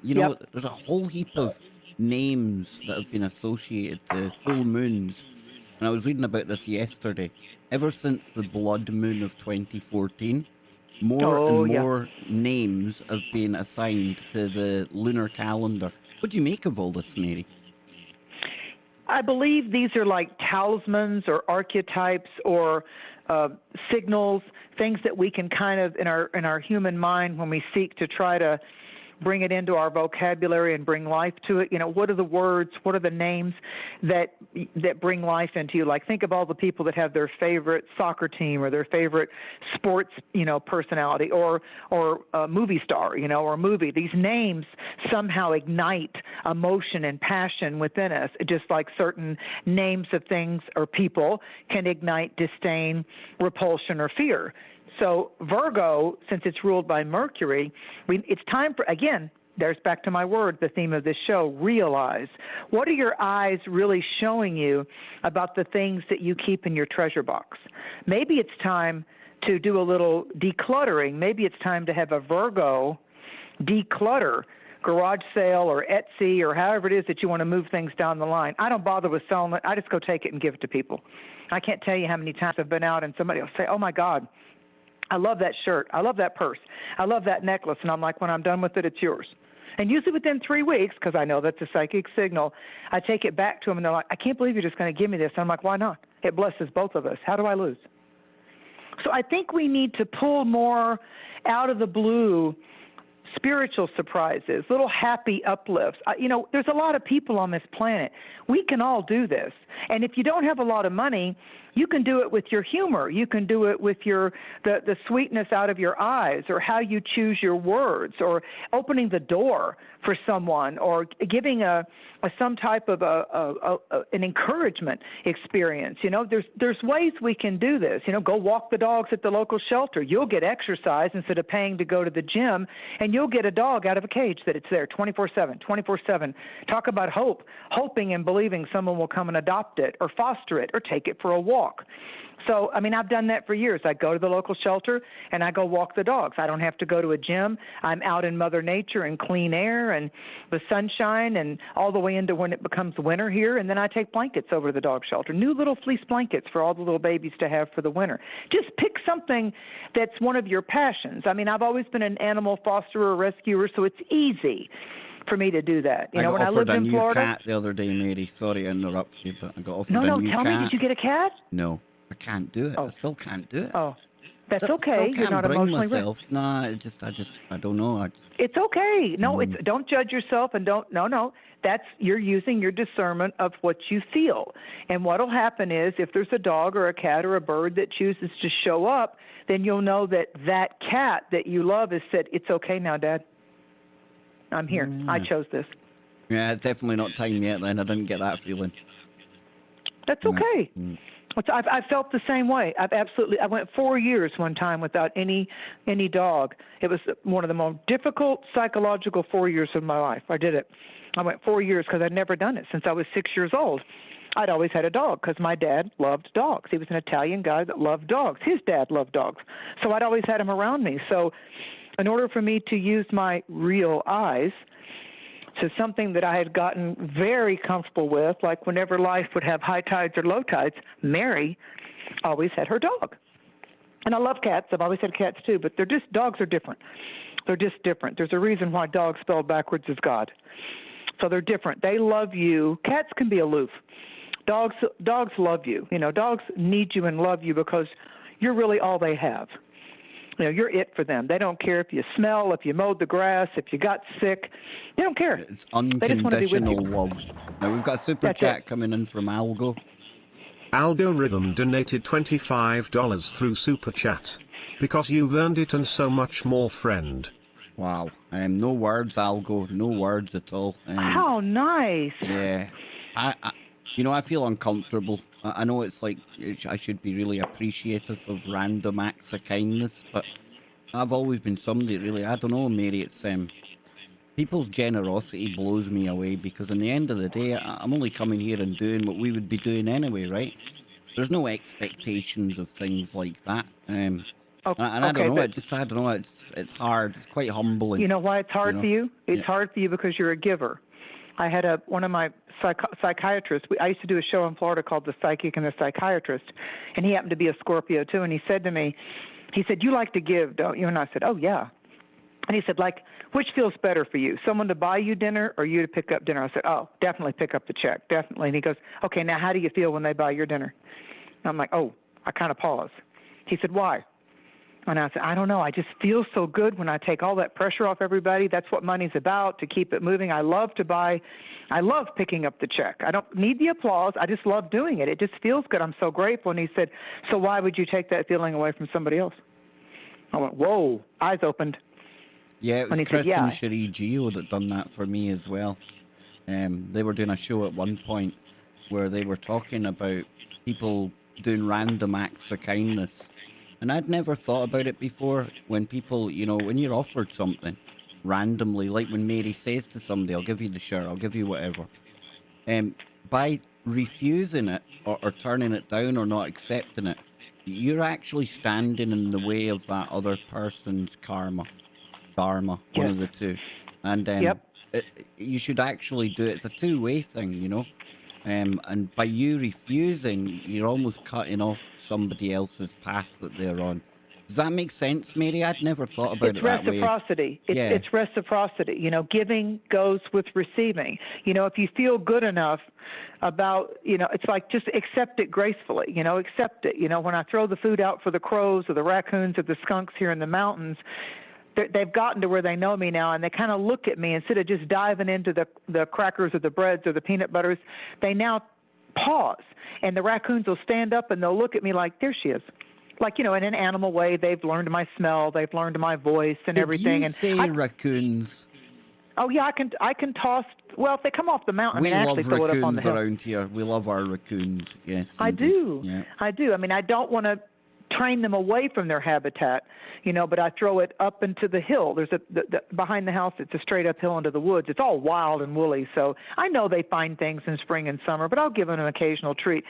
There's a whole heap of names that have been associated to full moons. And I was reading about this yesterday. Ever since the blood moon of 2014, more names have been assigned to the lunar calendar. What do you make of all this, Mary?
I believe these are like talismans or archetypes or signals, things that we can kind of in our human mind when we seek to try to bring it into our vocabulary and bring life to it. What are the words, what are the names that bring life into you? Like, think of all the people that have their favorite soccer team or their favorite sports, personality or a movie star, or a movie. These names somehow ignite emotion and passion within us, just like certain names of things or people can ignite disdain, repulsion, or fear. So Virgo, since it's ruled by Mercury, it's time for, again, there's back to my word, the theme of this show, realize. What are your eyes really showing you about the things that you keep in your treasure box? Maybe it's time to do a little decluttering. Maybe it's time to have a Virgo declutter garage sale or Etsy or however it is that you want to move things down the line. I don't bother with selling it. I just go take it and give it to people. I can't tell you how many times I've been out and somebody will say, oh, my God, I love that shirt. I love that purse. I love that necklace. And I'm like, when I'm done with it, it's yours. And usually within 3 weeks, because I know that's a psychic signal, I take it back to them, and they're like, I can't believe you're just going to give me this. And I'm like, why not? It blesses both of us. How do I lose? So I think we need to pull more out of the blue spiritual surprises, little happy uplifts. There's a lot of people on this planet. We can all do this. And if you don't have a lot of money, you can do it with your humor. You can do it with the sweetness out of your eyes, or how you choose your words, or opening the door for someone, or giving some type of an encouragement experience. There's ways we can do this. Go walk the dogs at the local shelter. You'll get exercise instead of paying to go to the gym, and you'll get a dog out of a cage that it's there 24/7, 24/7. Talk about hope, hoping and believing someone will come and adopt it or foster it or take it for a walk. So, I've done that for years. I go to the local shelter and I go walk the dogs. I don't have to go to a gym. I'm out in Mother Nature and clean air and the sunshine, and all the way into when it becomes winter here. And then I take blankets over to the dog shelter, new little fleece blankets for all the little babies to have for the winter. Just pick something that's one of your passions. I've always been an animal fosterer, rescuer, so it's easy for me to do that.
I got
when I
offered
lived
a
in
new
Florida.
cat the other day, Mary. Sorry to interrupt you, but I got offered a
No,
new
tell
cat.
me, did you get a cat?
No, I can't do it.
Oh.
I still can't do it.
Oh, that's
Still
okay. You're
can't
not
bring
emotionally ready.
myself. Nah, I don't know.
It's okay. No, don't judge yourself, and no. You're using your discernment of what you feel. And what'll happen is, if there's a dog or a cat or a bird that chooses to show up, then you'll know that cat that you love has said, it's okay now, Dad. I'm here. I chose this.
Yeah, it's definitely not time yet then. I didn't get that feeling.
That's okay. I've felt the same way. I went 4 years one time without any dog. It was one of the most difficult psychological 4 years of my life. I did it. I went 4 years because I'd never done it since I was 6 years old. I'd always had a dog because my dad loved dogs. He was an Italian guy that loved dogs. His dad loved dogs. So I'd always had him around me. So in order for me to use my real eyes to something that I had gotten very comfortable with, like whenever life would have high tides or low tides, Mary always had her dog. And I love cats. I've always had cats too, but dogs are different. They're just different. There's a reason why dog spelled backwards is God. So they're different. They love you. Cats can be aloof. Dogs love you. Dogs need you and love you because you're really all they have. You're it for them. They don't care if you smell, if you mowed the grass, if you got sick. They don't care.
It's unconditional love. Now, we've got a super chat coming in from Algo.
Algorithm donated $25 through Super Chat. Because you've earned it and so much more, friend.
Wow. No words, Algo. No words at all.
How nice.
Yeah. I feel uncomfortable. I know it's like I should be really appreciative of random acts of kindness, but I've always been somebody really, I don't know, Mary, it's people's generosity blows me away, because in the end of the day, I'm only coming here and doing what we would be doing anyway, right? There's no expectations of things like that. And I don't know, it's hard. It's quite humbling.
You know why it's hard for you? It's hard for you because you're a giver. I had one of my psychiatrists. I used to do a show in Florida called The Psychic and the Psychiatrist, and he happened to be a Scorpio too. And he said to me, "You like to give, don't you?" And I said, "Oh yeah." And he said, like, which feels better for you, someone to buy you dinner or you to pick up dinner? I said, oh, definitely pick up the check, definitely. And he goes, okay, now how do you feel when they buy your dinner? And I'm like, oh, I kind of pause. He said, why? And I said, I don't know. I just feel so good when I take all that pressure off everybody. That's what money's about, to keep it moving. I love picking up the check. I don't need the applause. I just love doing it. It just feels good. I'm so grateful. And he said, so why would you take that feeling away from somebody else? I went, whoa, eyes opened.
Yeah, it was
And he
Chris
said, yeah.
and Cherie Geo that done that for me as well. They were doing a show at one point where they were talking about people doing random acts of kindness. And I'd never thought about it before, when people, you know, when you're offered something randomly, like when Mary says to somebody, I'll give you the shirt, I'll give you whatever. By refusing it or turning it down or not accepting it, you're actually standing in the way of that other person's karma. Dharma, one
Yes.
of the two. And
Yep.
you should actually do it. It's a two-way thing, you know. And by you refusing, you're almost cutting off somebody else's path that they're on. Does that make sense, Mary? I'd never thought about
It's
it that way.
reciprocity.
Yeah.
It's reciprocity. You know, giving goes with receiving. You know, if you feel good enough about, you know, it's like just accept it gracefully. You know, accept it. You know, when I throw the food out for the crows or the raccoons or the skunks here in the mountains, they've gotten to where they know me now, and they kind of look at me instead of just diving into the crackers or the breads or the peanut butters. They now pause, and the raccoons will stand up and they'll look at me like, there she is. Like, you know, in an animal way, they've learned my smell, they've learned my voice and everything.
Did you
And
say raccoons?
oh yeah, I can toss. Well, if they come off the mountain,
We
I
love
actually throw it up on the
raccoons
hill.
around here. We love our raccoons. Yes,
I
indeed.
do.
Yeah.
I do. I mean, I don't want to train them away from their habitat, you know, but I throw it up into the hill. There's the behind the house, it's a straight up hill into the woods. It's all wild and woolly, so I know they find things in spring and summer, but I'll give them an occasional treat.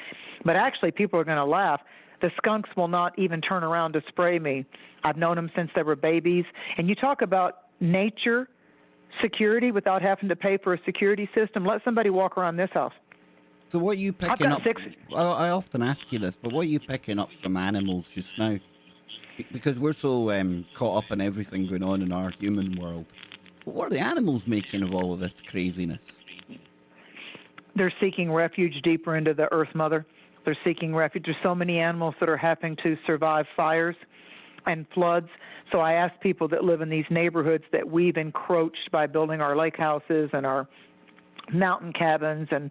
But actually, people are going to laugh. The skunks will not even turn around to spray me. I've known them since they were babies. And you talk about nature security without having to pay for a security system. Let somebody walk around this house.
So what are you
I've
picking
got
up?
6.
I often ask you this, but what are you picking up from animals just now? Because we're so caught up in everything going on in our human world. But what are the animals making of all of this craziness?
They're seeking refuge deeper into the Earth Mother. They're seeking refuge. There's so many animals that are having to survive fires and floods. So I ask people that live in these neighborhoods that we've encroached by building our lake houses and our mountain cabins and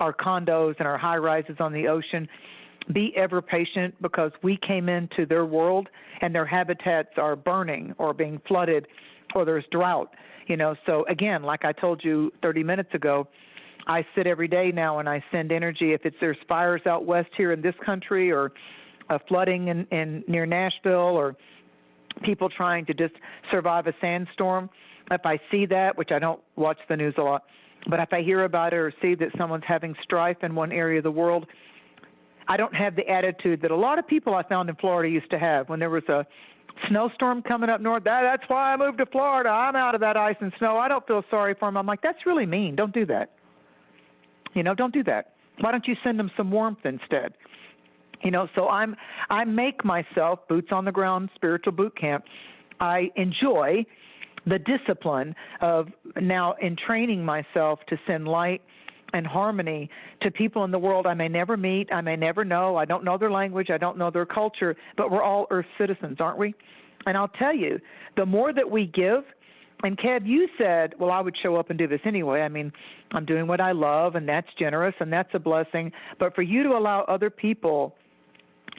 our condos and our high rises on the ocean, be ever patient, because we came into their world and their habitats are burning or being flooded or there's drought. You know, so again, like I told you 30 minutes ago, I sit every day now and I send energy. If there's fires out west here in this country, or flooding in near Nashville, or people trying to just survive a sandstorm, if I see that, which I don't watch the news a lot, but if I hear about it or see that someone's having strife in one area of the world, I don't have the attitude that a lot of people I found in Florida used to have when there was a snowstorm coming up north. That's why I moved to Florida. I'm out of that ice and snow. I don't feel sorry for them. I'm like, that's really mean. Don't do that. You know, don't do that. Why don't you send them some warmth instead? You know, so I make myself boots on the ground, spiritual boot camp. I enjoy the discipline of now in training myself to send light and harmony to people in the world I may never meet, I may never know. I don't know their language, I don't know their culture, but we're all Earth citizens, aren't we? And I'll tell you, the more that we give, and Kev, you said, well, I would show up and do this anyway. I mean, I'm doing what I love, and that's generous, and that's a blessing. But for you to allow other people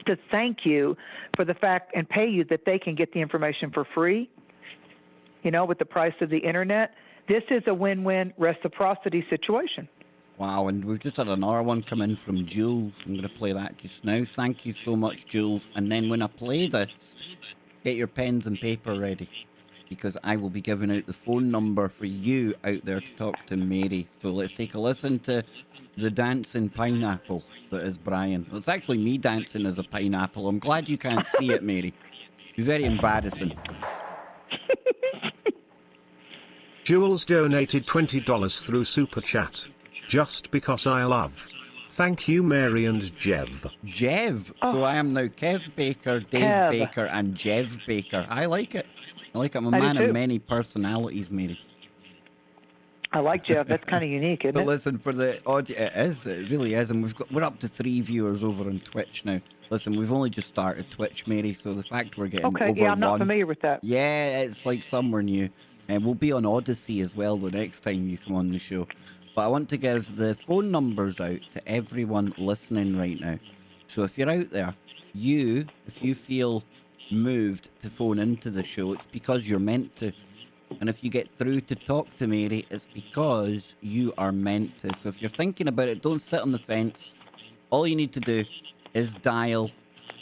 to thank you for the fact and pay you that they can get the information for free, you know, with the price of the internet, this is a win-win reciprocity situation.
Wow, and we've just had another one come in from Jules. I'm going to play that just now. Thank you so much, Jules. And then when I play this, get your pens and paper ready, because I will be giving out the phone number for you out there to talk to Mary. So let's take a listen to the dancing pineapple that is Brian. Well, it's actually me dancing as a pineapple. I'm glad you can't see it, Mary. It'd be very embarrassing.
Jules donated $20 through Super Chat. Just because I love. Thank you, Mary and Jev.
Jev. So I am now Kev Baker, Dave
Kev.
Baker, and Jev Baker. I like it. I like I'm a
I do
man of
too.
many personalities, Mary.
I like Jeff. That's kind of unique, isn't
But
it?
listen, for the audience, it is. It really is, and we're up to 3 viewers over on Twitch now. Listen, we've only just started Twitch, Mary, so the fact we're getting
Okay.
over
Yeah, I'm not
1,
familiar with that.
yeah, it's like somewhere new. And we'll be on Odyssey as well the next time you come on the show. But I want to give the phone numbers out to everyone listening right now. So if you're out there, if you feel moved to phone into the show, it's because you're meant to. And if you get through to talk to Mary, it's because you are meant to. So if you're thinking about it, don't sit on the fence. All you need to do is dial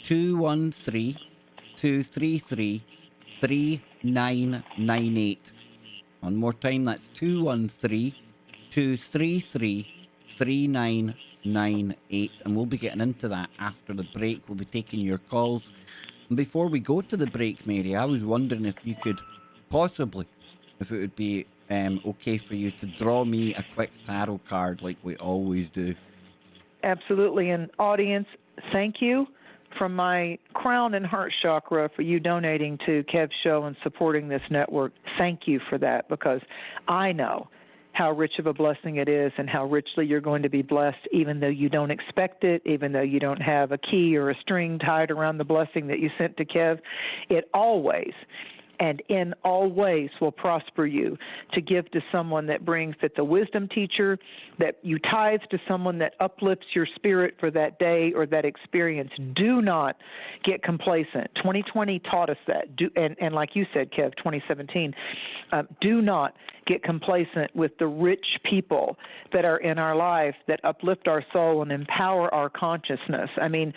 213-233-3998. One more time, that's 213-233-3998. And we'll be getting into that after the break. We'll be taking your calls. And before we go to the break, Mary, I was wondering if you could possibly, if it would be okay for you to draw me a quick tarot card like we always do.
Absolutely. And audience, thank you from my crown and heart chakra for you donating to Kev's show and supporting this network. Thank you for that, because I know how rich of a blessing it is and how richly you're going to be blessed, even though you don't expect it, even though you don't have a key or a string tied around the blessing that you sent to Kev. It always and in all ways will prosper you to give to someone that brings, that's a wisdom teacher, that you tithe to someone that uplifts your spirit for that day or that experience. Do not get complacent. 2020 taught us that. And like you said, Kev, 2017, do not get complacent with the rich people that are in our life that uplift our soul and empower our consciousness. I mean,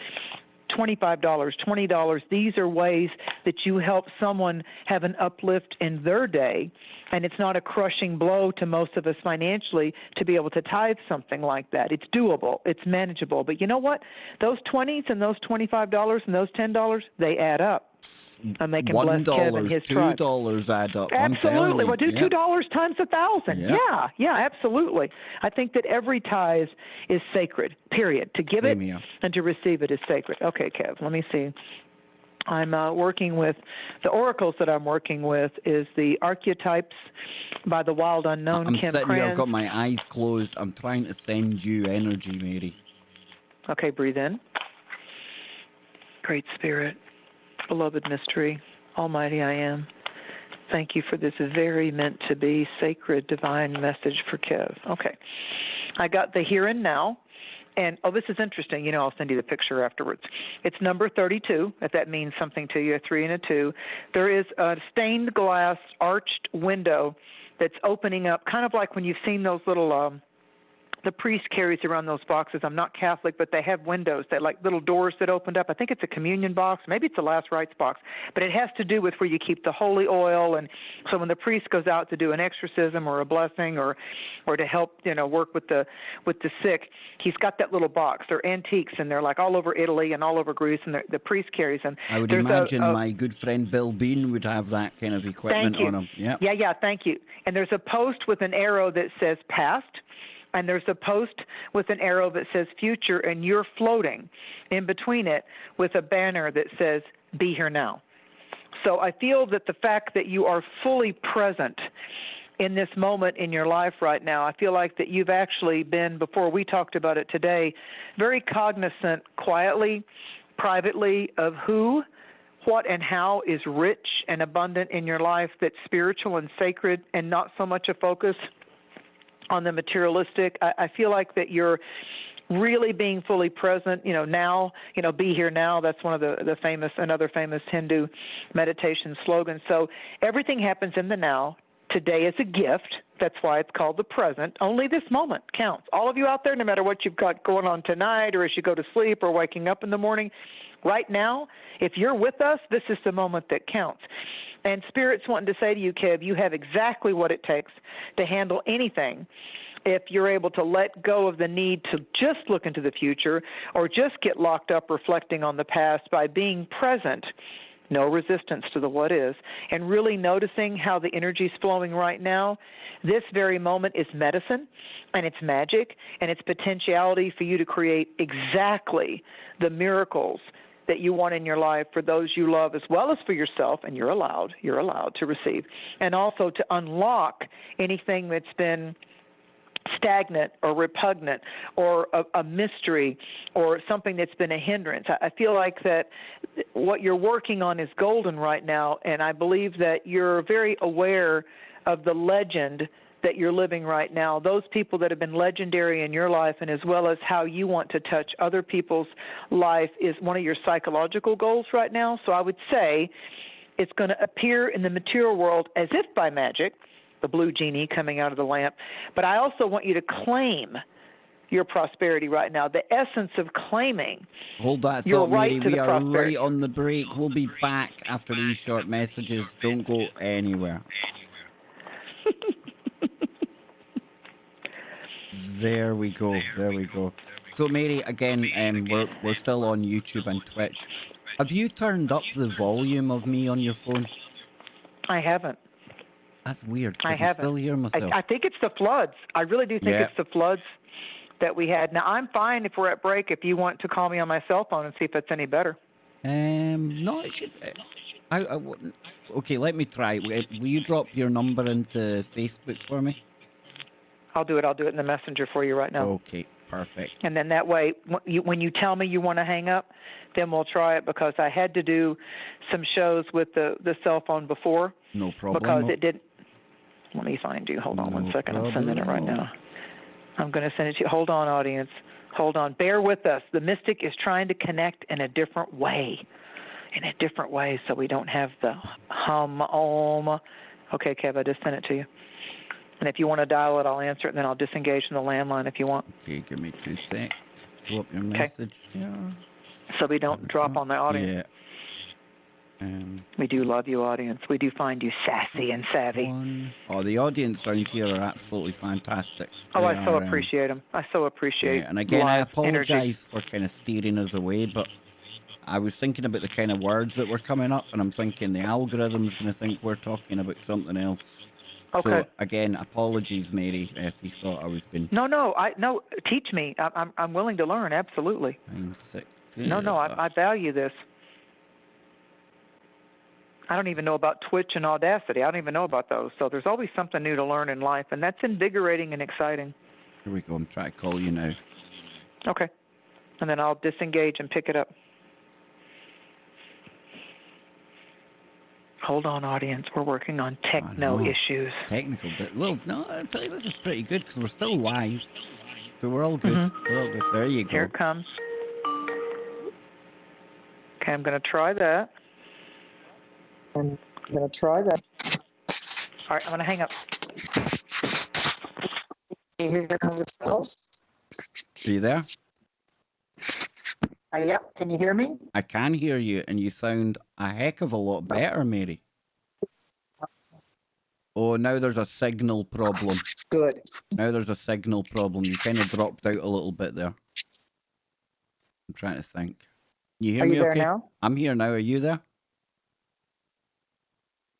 $25, $20, these are ways that you help someone have an uplift in their day, and it's not a crushing blow to most of us financially to be able to tithe something like that. It's doable. It's manageable. But you know what? Those 20s and those $25 and those $10, they add up. And they can bless Kev and his tribe.
$2 add up.
Absolutely. Well, do
yeah.
$2 times 1,000.
Yeah.
Yeah, absolutely. I think that every tithe is sacred, period. To give
Same
it
here.
and to receive it is sacred. Okay, Kev, let me see. I'm working with, the oracles that I'm working with is the Archetypes by the Wild Unknown,
I'm
Kim
sitting here, I've
Kranz.
got my eyes closed. I'm trying to send you energy, Mary.
Okay, breathe in. Great Spirit, beloved mystery, Almighty I Am. Thank you for this very meant to be sacred divine message for Kev. Okay. I got the here and now. And, oh, this is interesting. You know, I'll send you the picture afterwards. It's number 32, if that means something to you, a 3 and a 2. There is a stained glass arched window that's opening up, kind of like when you've seen those little the priest carries around those boxes. I'm not Catholic, but they have windows that like little doors that opened up. I think it's a communion box. Maybe it's a last rites box, but it has to do with where you keep the holy oil. And so when the priest goes out to do an exorcism or a blessing or to help, you know, work with the sick, he's got that little box. They're antiques and they're like all over Italy and all over Greece, and the priest carries them.
I would
There's
imagine my good friend Bill Bean would have that kind of equipment on him. Yeah.
Yeah, thank you. And there's a post with an arrow that says past, and there's a post with an arrow that says future, and you're floating in between it with a banner that says be here now. So I feel that the fact that you are fully present in this moment in your life right now, I feel like that you've actually been, before we talked about it today, very cognizant quietly, privately of who, what, and how is rich and abundant in your life, that's spiritual and sacred and not so much a focus on the materialistic. I feel like that you're really being fully present, you know, now, you know, be here now. That's one of another famous Hindu meditation slogan. So everything happens in the now. Today is a gift. That's why it's called the present. Only this moment counts. All of you out there, no matter what you've got going on tonight or as you go to sleep or waking up in the morning, right now, if you're with us, this is the moment that counts. And Spirit's wanting to say to you, Kev, you have exactly what it takes to handle anything if you're able to let go of the need to just look into the future or just get locked up reflecting on the past by being present, no resistance to the what is, and really noticing how the energy's flowing right now. This very moment is medicine, and it's magic, and it's potentiality for you to create exactly the miracles that you want in your life for those you love as well as for yourself, and you're allowed to receive, and also to unlock anything that's been stagnant or repugnant or a mystery or something that's been a hindrance. I feel like that what you're working on is golden right now, and I believe that you're very aware of the legend that you're living right now, those people that have been legendary in your life, and as well as how you want to touch other people's life is one of your psychological goals right now. So I would say it's going to appear in the material world as if by magic, the blue genie coming out of the lamp. But I also want you to claim your prosperity right now, the essence of claiming.
Hold that
You're
thought, Mary.
right to
We
the
are
prosperity.
right on the break. We'll be back after these short messages. Don't go anywhere. There we go. There we go. So, Mary, again, we're still on YouTube and Twitch. Have you turned up the volume of me on your phone?
I haven't.
That's weird.
I
I can
haven't.
still hear myself.
I think it's the floods. I really do think
Yeah.
it's the floods that we had. Now, I'm fine if we're at break, if you want to call me on my cell phone and see if it's any better.
No, it should. I wouldn't. Okay, let me try. Will you drop your number into Facebook for me?
I'll do it. I'll do it in the messenger for you right now.
Okay, perfect.
And then that way, when you tell me you want to hang up, then we'll try it, because I had to do some shows with the cell phone before.
No problem.
Because it didn't. Let me find you. Hold on
No
1 second. I'm sending it right
problem.
now. I'm going to send it to you. Hold on, audience. Hold on. Bear with us. The mystic is trying to connect in a different way. So we don't have the hum. Okay, Kev, I just sent it to you. And if you want to dial it, I'll answer it, and then I'll disengage from the landline if you want.
Okay, give me 2 secs. Pull up your message here.
So we don't drop on the audience.
Yeah.
We do love you, audience. We do find you sassy and savvy.
Oh, the audience around here are absolutely fantastic.
Oh,
They
I so
are,
appreciate them. I so appreciate.
Yeah, and again, I
live energy.
apologize for kind of steering us away, but I was thinking about the kind of words that were coming up, and I'm thinking the algorithm's going to think we're talking about something else.
Okay.
So again, apologies, Mary, if you thought I was being.
No. Teach me. I'm willing to learn. Absolutely.
9, 6,
No. I value this. I don't even know about Twitch and Audacity. I don't even know about those. So there's always something new to learn in life, and that's invigorating and exciting.
Here we go. I'm trying to call you now.
Okay. And then I'll disengage and pick it up. Hold on, audience. We're working on techno issues.
Technical. Well, no, I'll tell you, this is pretty good because we're still live. So we're all good. We're all good. There you go.
Here it comes. Okay, I'm going to try that. All right, I'm going to hang up.
Here comes the cells.
Are you there?
Yep. Can you hear me?
I can hear you, and you sound a heck of a lot better, Mary. Oh, now there's a signal problem.
Good.
Now there's a signal problem. You kind of dropped out a little bit there. I'm trying to think. Can you hear
Are
me
you there
okay?
now?
I'm here now. Are you there?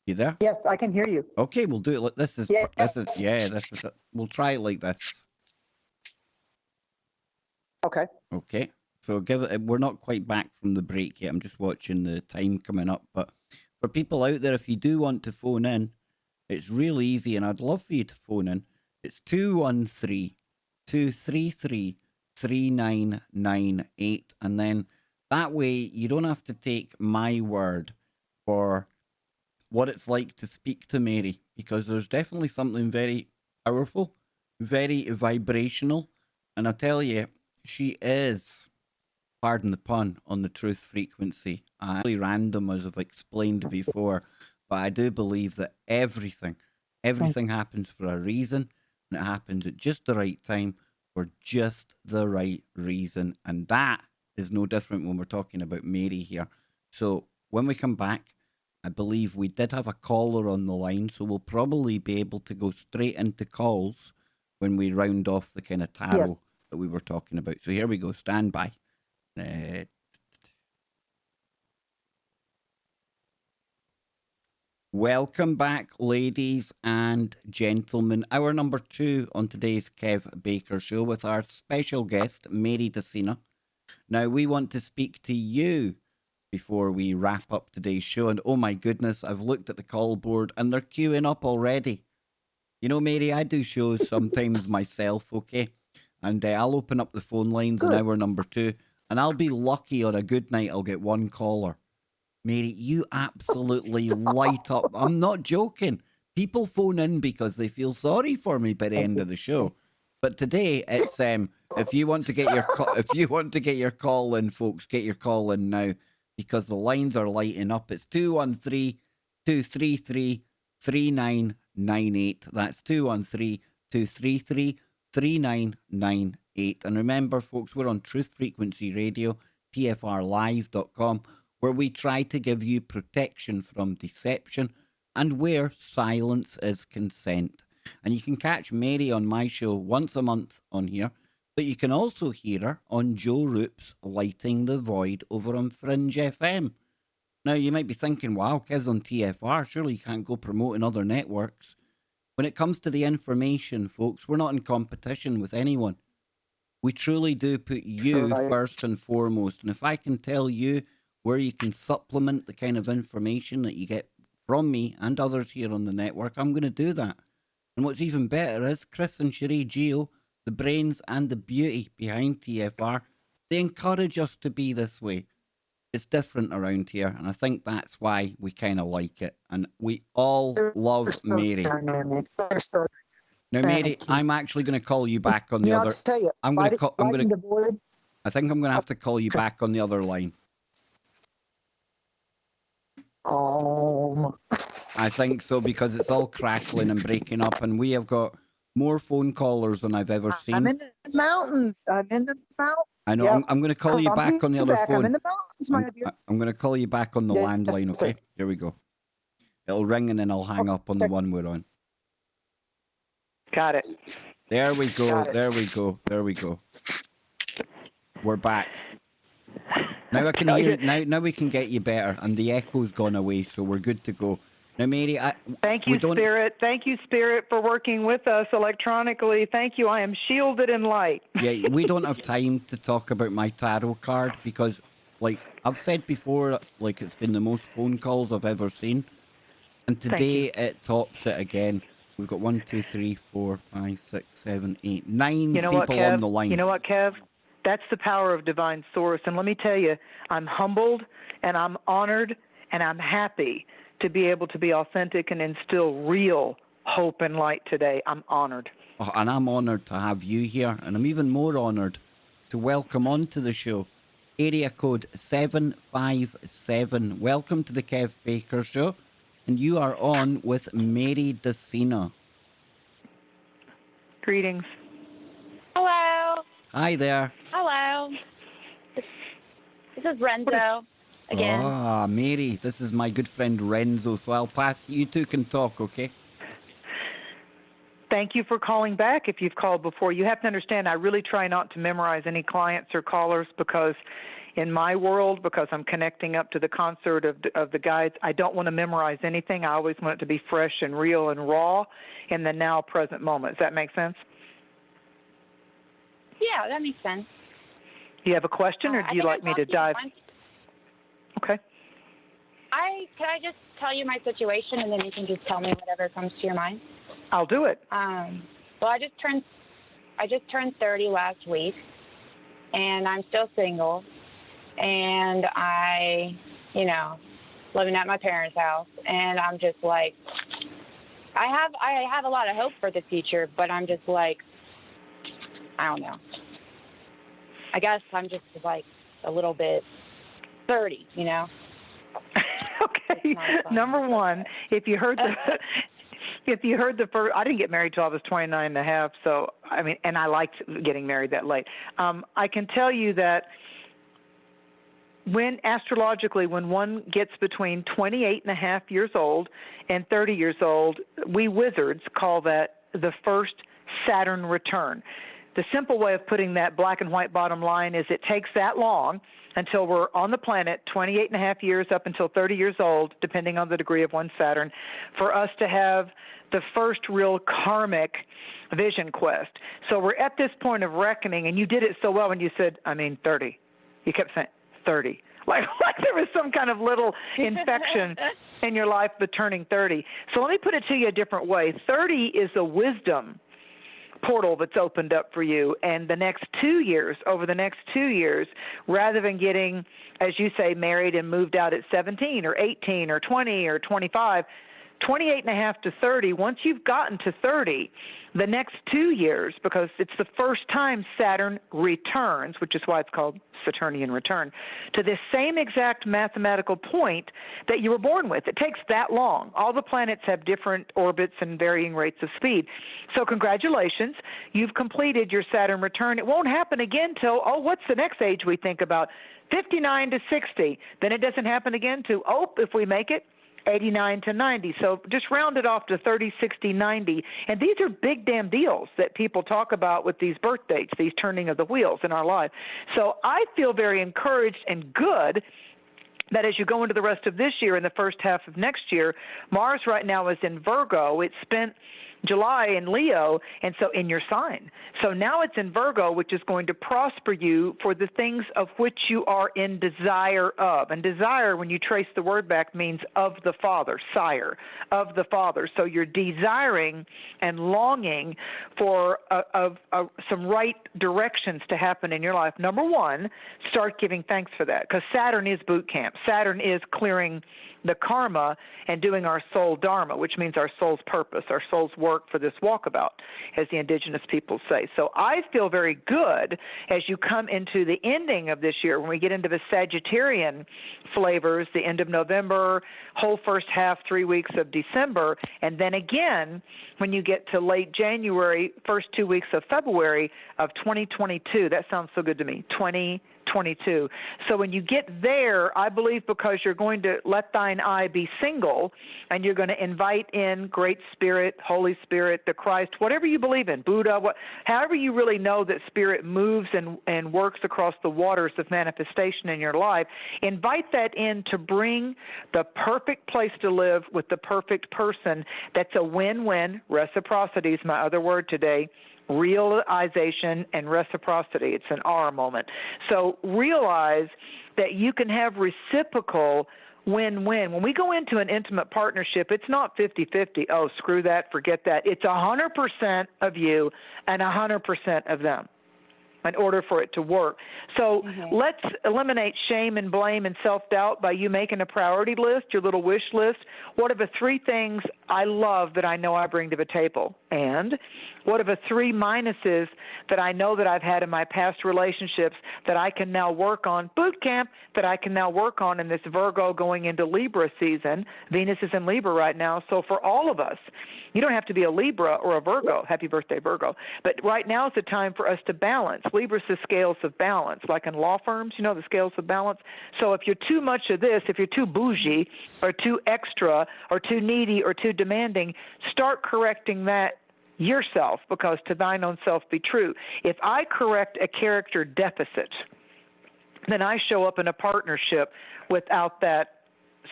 You there?
Yes, I can hear you.
Okay, we'll do it like this.
Yeah.
This is it. We'll try it like this.
Okay.
Okay. So we're not quite back from the break yet. I'm just watching the time coming up. But for people out there, if you do want to phone in, it's really easy, and I'd love for you to phone in. It's 213-233-3998. And then that way you don't have to take my word for what it's like to speak to Mary, because there's definitely something very powerful, very vibrational. And I tell you, she is, pardon the pun, on the truth frequency. Really random, as I've explained before, but I do believe that everything happens for a reason, and it happens at just the right time for just the right reason. And that is no different when we're talking about Mary here. So when we come back, I believe we did have a caller on the line, so we'll probably be able to go straight into calls when we round off the kind of tarot that we were talking about. So here we go. Stand by. Welcome back, ladies and gentlemen. Hour number 2 on today's Kev Baker Show with our special guest, Mary Dusina. Now, we want to speak to you before we wrap up today's show. And oh my goodness, I've looked at the call board and they're queuing up already. You know, Mary, I do shows sometimes myself, okay? And I'll open up the phone lines in
Good.
hour number 2, and I'll be lucky on a good night, I'll get one caller. Mary, you absolutely light up. I'm not joking. People phone in because they feel sorry for me by the end of the show. But today it's if you want to get your call in, folks, get your call in now because the lines are lighting up. It's 213-233-3998. That's 213-233-3998. And remember, folks, we're on Truth Frequency Radio, tfrlive.com, where we try to give you protection from deception and where silence is consent. And you can catch Mary on my show once a month on here, but you can also hear her on Joe Roop's Lighting the Void over on Fringe FM. Now, you might be thinking, wow, Kev's on TFR, surely you can't go promoting other networks. When it comes to the information, folks, we're not in competition with anyone. We truly do put you first and foremost. And if I can tell you where you can supplement the kind of information that you get from me and others here on the network, I'm going to do that. And what's even better is Chris and Cherie Geo, the brains and the beauty behind TFR, they encourage us to be this way. It's different around here, and I think that's why we kind of like it. And we all love Mary.
Dynamic.
Now, Mary, I'm actually going to call you back on the other.
I'll tell you,
I'm going to call. I'm going to.
avoid.
I think I'm going to have to call you back on the other line. I think so because it's all crackling and breaking up, and we have got more phone callers than I've ever seen.
I'm in the mountains. I know.
Yep. I'm going to call you back on the other phone.
I'm in the mountains, my dear.
I'm going to call you back on the landline, okay? Here we go. It'll ring and then I'll hang up on the one we're on.
Got it.
There we go. There we go. There we go. We're back. Now I can hear. Now we can get you better, and the echo's gone away, so we're good to go. Now, Mary,
thank you, Spirit. Thank you, Spirit, for working with us electronically. Thank you. I am shielded in light.
Yeah, we don't have time to talk about my tarot card because, like I've said before, like it's been the most phone calls I've ever seen, and today it tops it again. We've got 1, 2, 3, 4, 5, 6, 7, 8, 9 people on the line.
You know what, Kev? That's the power of divine source. And let me tell you, I'm humbled and I'm honored and I'm happy to be able to be authentic and instill real hope and light today. I'm honored.
Oh, and I'm honored to have you here. And I'm even more honored to welcome onto the show area code 757. Welcome to the Kev Baker Show. And you are on with Mary Dusina.
Greetings.
Hello.
Hi there.
Hello. This is Renzo again.
Ah, Mary, this is my good friend Renzo, so I'll pass. You two can talk, okay?
Thank you for calling back if you've called before. You have to understand, I really try not to memorize any clients or callers because in my world, because I'm connecting up to the concert of the guides, I don't want to memorize anything. I always want it to be fresh and real and raw in the now present moment. Does that make sense?
Yeah, that makes sense.
Do you have a question, or do you like me to dive? Okay.
Can I just tell you my situation, and then you can just tell me whatever comes to your mind?
I'll do it.
Well, I just turned 30 last week, and I'm still single, and living at my parents' house, and I'm just like, I have a lot of hope for the future, but I'm just like, I don't know. I guess I'm just like a little bit 30, you know?
Okay. Number one, if you heard the first, I didn't get married till I was 29 and a half. So, I mean, and I liked getting married that late. I can tell you that astrologically, when one gets between 28 and a half years old and 30 years old, we wizards call that the first Saturn return. The simple way of putting that black and white bottom line is it takes that long until we're on the planet, 28 and a half years up until 30 years old, depending on the degree of one's Saturn, for us to have the first real karmic vision quest. So we're at this point of reckoning, and you did it so well when you said, 30. You kept saying 30. like there was some kind of little infection in your life but turning 30. So let me put it to you a different way. 30 is a wisdom portal that's opened up for you, and the next 2 years, over the next 2 years, rather than getting, as you say, married and moved out at 17 or 18 or 20 or 25, 28 and a half to 30, once you've gotten to 30, the next 2 years, because it's the first time Saturn returns, which is why it's called Saturnian return, to this same exact mathematical point that you were born with. It takes that long. All the planets have different orbits and varying rates of speed. So congratulations, you've completed your Saturn return. It won't happen again till, what's the next age we think about? 59 to 60. Then it doesn't happen again to, if we make it, 89 to 90. So just round it off to 30, 60, 90. And these are big damn deals that people talk about with these birth dates, these turning of the wheels in our life. So I feel very encouraged and good that as you go into the rest of this year and the first half of next year, Mars right now is in Virgo. It spent July in Leo, and so in your sign. So now it's in Virgo, which is going to prosper you for the things of which you are in desire of. And desire, when you trace the word back, means of the Father, sire, of the Father. So you're desiring and longing for some right directions to happen in your life. Number one, start giving thanks for that, because Saturn is boot camp. Saturn is clearing the karma and doing our soul dharma, which means our soul's purpose, our soul's work for this walkabout, as the indigenous people say. So I feel very good as you come into the ending of this year, when we get into the Sagittarian flavors, the end of November, whole first half, 3 weeks of December, and then again when you get to late January, first 2 weeks of February of 2022. That sounds so good to me, 2022. So when you get there, I believe because you're going to let thine eye be single, and you're going to invite in Great Spirit, Holy Spirit, the Christ, whatever you believe in, Buddha, however you really know that Spirit moves and works across the waters of manifestation in your life, invite that in to bring the perfect place to live with the perfect person. That's a win-win. Reciprocity is my other word today. Realization and reciprocity. It's an R moment. So realize that you can have reciprocal win-win. When we go into an intimate partnership, it's not 50-50. Oh, screw that, forget that. It's 100% of you and 100% of them in order for it to work. So let's eliminate shame and blame and self-doubt by you making a priority list, your little wish list. What are the 3 things I love that I know I bring to the table? And what are the 3 minuses that I know that I've had in my past relationships that I can now work on, boot camp, that I can now work on in this Virgo going into Libra season? Venus is in Libra right now. So for all of us, you don't have to be a Libra or a Virgo. Happy birthday, Virgo. But right now is the time for us to balance. Libra's the scales of balance, like in law firms, the scales of balance. So if you're too much of this, if you're too bougie or too extra or too needy or too demanding, start correcting that yourself, because to thine own self be true. If I correct a character deficit, then I show up in a partnership without that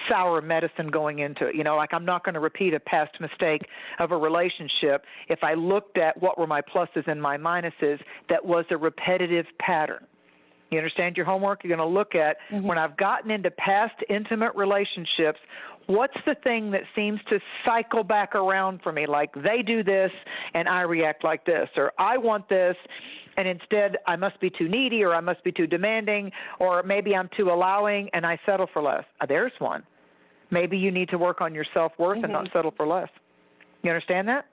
sour medicine going into it. Like I'm not going to repeat a past mistake of a relationship if I looked at what were my pluses and my minuses that was a repetitive pattern. You understand your homework? You're going to look at when I've gotten into past intimate relationships, what's the thing that seems to cycle back around for me? Like they do this and I react like this, or I want this and instead I must be too needy, or I must be too demanding, or maybe I'm too allowing and I settle for less. There's one. Maybe you need to work on your self-worth and not settle for less. You understand that?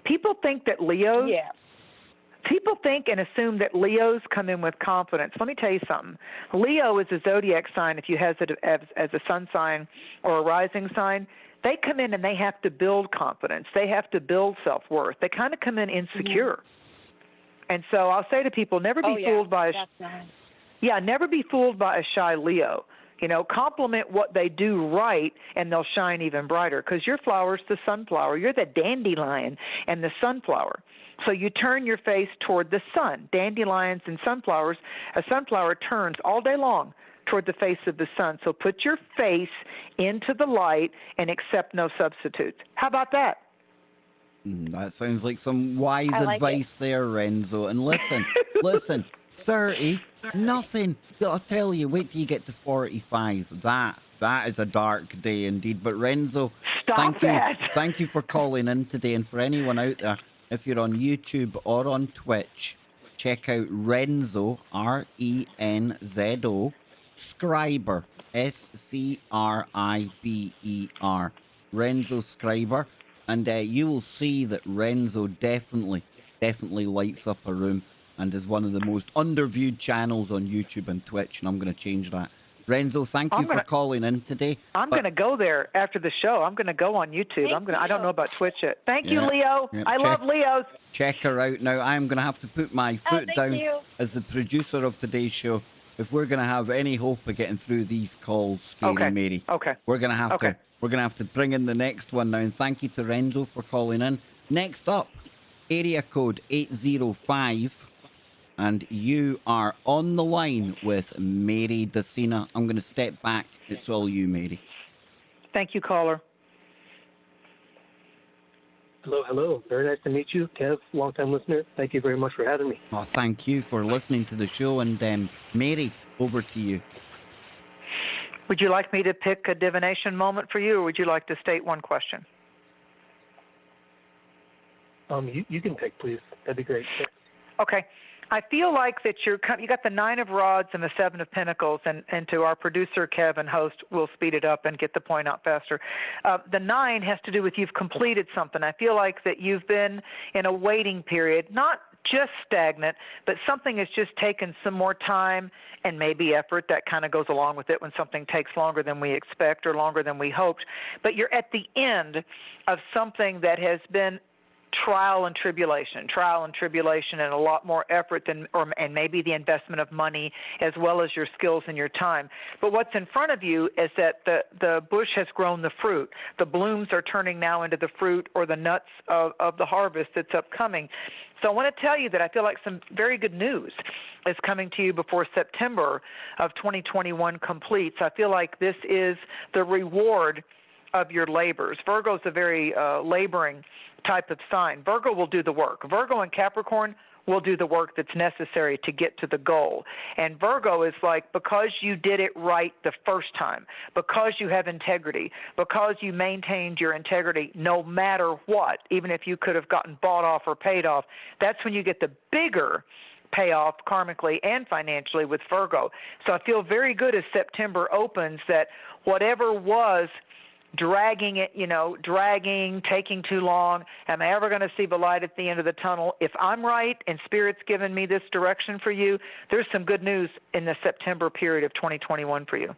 People think that Leos, people think and assume that Leos come in with confidence. Let me tell you something. Leo is a zodiac sign, if you have it as a sun sign or a rising sign. They come in and they have to build confidence. They have to build self-worth. They kind of come in insecure. And so I'll say to people, never be fooled by never be fooled by a shy Leo. Compliment what they do right, and they'll shine even brighter, because your flower's the sunflower. You're the dandelion and the sunflower. So you turn your face toward the sun. Dandelions and sunflowers, a sunflower turns all day long toward the face of the sun. So put your face into the light and accept no substitutes. How about that?
That sounds like some wise advice there, Renzo. And listen, 30 Nothing. I'll tell you, wait till you get to 45. That is a dark day indeed. But Renzo,
Stop that.
Thank you for calling in today. And for anyone out there, if you're on YouTube or on Twitch, check out Renzo, Renzo, Scriber, Scriber, Renzo Scriber. And you will see that Renzo definitely lights up a room and is one of the most underviewed channels on YouTube and Twitch, and I'm going to change that. Renzo, thank you for calling in today.
I'm going to go there after the show. I'm going to go on YouTube. I don't know about Twitch yet. Thank you, Leo. I love Leos.
Check her out now. I'm going to have to put my foot down as the producer of today's show. If we're going to have any hope of getting through these calls, Scary Mary, we're going to have to bring in the next one now. And thank you to Renzo for calling in. Next up, area code 805. And you are on the line with Mary Dusina. I'm going to step back. It's all you, Mary.
Thank you, caller.
Hello. Very nice to meet you, Kev, long-time listener. Thank you very much for having me.
Oh, thank you for listening to the show. And Mary, over to you.
Would you like me to pick a divination moment for you, or would you like to state one question?
You can pick, please. That'd be great.
Okay. I feel like that you got the 9 of rods and the 7 of pentacles, and to our producer, Kevin, host, we'll speed it up and get the point out faster. The 9 has to do with you've completed something. I feel like that you've been in a waiting period, not just stagnant, but something has just taken some more time and maybe effort. That kind of goes along with it when something takes longer than we expect or longer than we hoped. But you're at the end of something that has been trial and tribulation, and a lot more effort and maybe the investment of money as well as your skills and your time. But what's in front of you is that the bush has grown the fruit. The blooms are turning now into the fruit or the nuts of the harvest that's upcoming. So I want to tell you that I feel like some very good news is coming to you before September of 2021 completes. I feel like this is the reward of your labors. Virgo is a very laboring type of sign. Virgo will do the work. Virgo and Capricorn will do the work that's necessary to get to the goal. And Virgo is like, because you did it right the first time, because you have integrity, because you maintained your integrity no matter what, even if you could have gotten bought off or paid off, that's when you get the bigger payoff karmically and financially with Virgo. So I feel very good as September opens that whatever was dragging, taking too long, am I ever going to see the light at the end of the tunnel? If I'm right and Spirit's given me this direction for you, there's some good news in the September period of 2021 for you.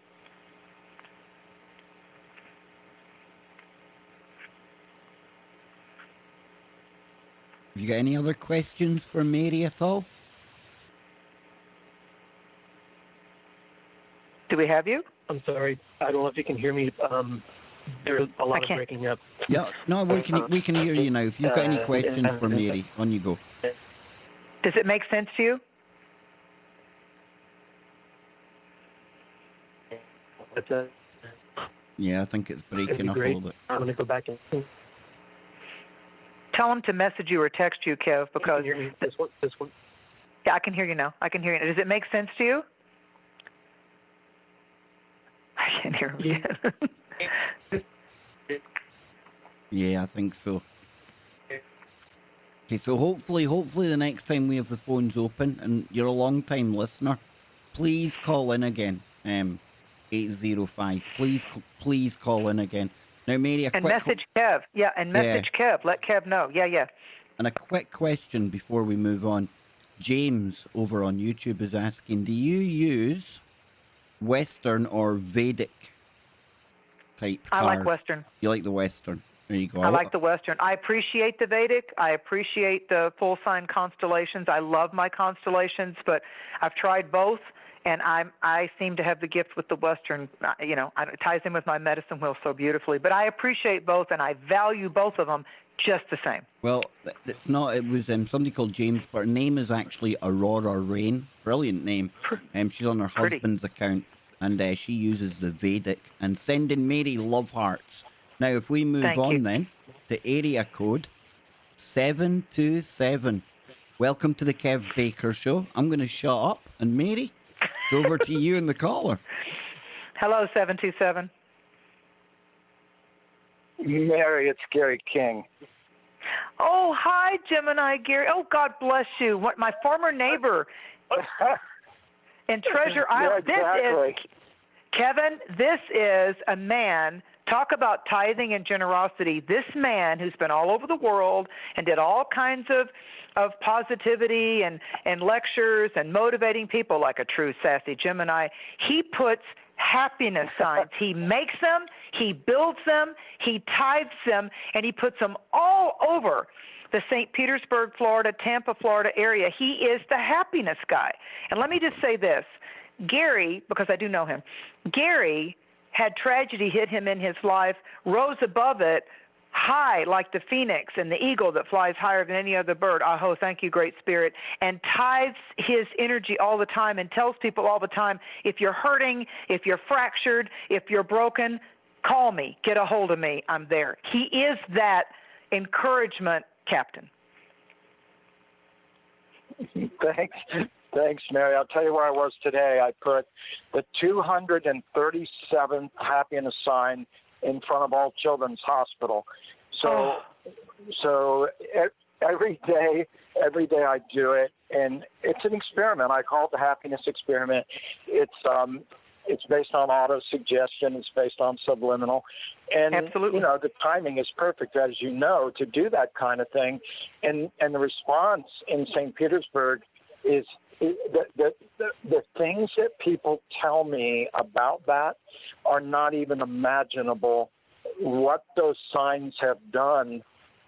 Have you got any other questions for Mary at all?
Do we have you?
I'm sorry. I don't know if you can hear me. There's a lot of breaking up.
Yeah, no, we can hear you now. If you've got any questions for Mary, on you go.
Does it make sense to you?
Yeah, I think it's breaking up a little bit.
I'm going to go back and...
Tell them to message you or text you, Kev, because...
Can you hear me? This one?
Yeah, I can hear you now. Does it make sense to you? I can't hear him again.
Yeah, I think so. Okay, so hopefully the next time we have the phones open, and you're a long-time listener, please call in again. 805. Please call in again. Now, Mary,
message Kev. Yeah, and message Kev. Let Kev know. Yeah.
And a quick question before we move on. James over on YouTube is asking, do you use Western or Vedic type card?
I like Western.
You like the Western? There you go.
I like the Western. I appreciate the Vedic. I appreciate the full sign constellations. I love my constellations, but I've tried both, and I seem to have the gift with the Western. It ties in with my medicine wheel so beautifully. But I appreciate both, and I value both of them just the same.
Well, it's not. It was somebody called James, but her name is actually Aurora Rain. Brilliant name. She's on her husband's account, and she uses the Vedic. And sending Mary love hearts. Now, if we move on then to area code 727, Welcome to the Kev Baker Show. I'm going to shut up. And Mary, it's over to you and the caller.
Hello, 727.
Mary, it's Gary King.
Oh, hi, Gemini Gary. Oh, God bless you. What my former neighbor in Treasure Island.
Exactly.
Kevin, this is a man. Talk about tithing and generosity. This man who's been all over the world and did all kinds of positivity and lectures and motivating people like a true sassy Gemini, he puts happiness signs. He makes them, he builds them, he tithes them, and he puts them all over the St. Petersburg, Florida, Tampa, Florida area. He is the happiness guy. And let me just say this. Gary, because I do know him, Gary had tragedy hit him in his life, rose above it, high like the phoenix and the eagle that flies higher than any other bird. Aho, thank you, Great Spirit. And tithes his energy all the time and tells people all the time, if you're hurting, if you're fractured, if you're broken, call me, get a hold of me, I'm there. He is that encouragement captain.
Thanks, Mary. I'll tell you where I was today. I put the 237th happiness sign in front of All Children's Hospital. So every day I do it, and it's an experiment. I call it the happiness experiment. It's based on auto-suggestion. It's based on subliminal. And,
absolutely.
You know, the timing is perfect, as you know, to do that kind of thing. And the response in St. Petersburg is the things that people tell me about that are not even imaginable. What those signs have done.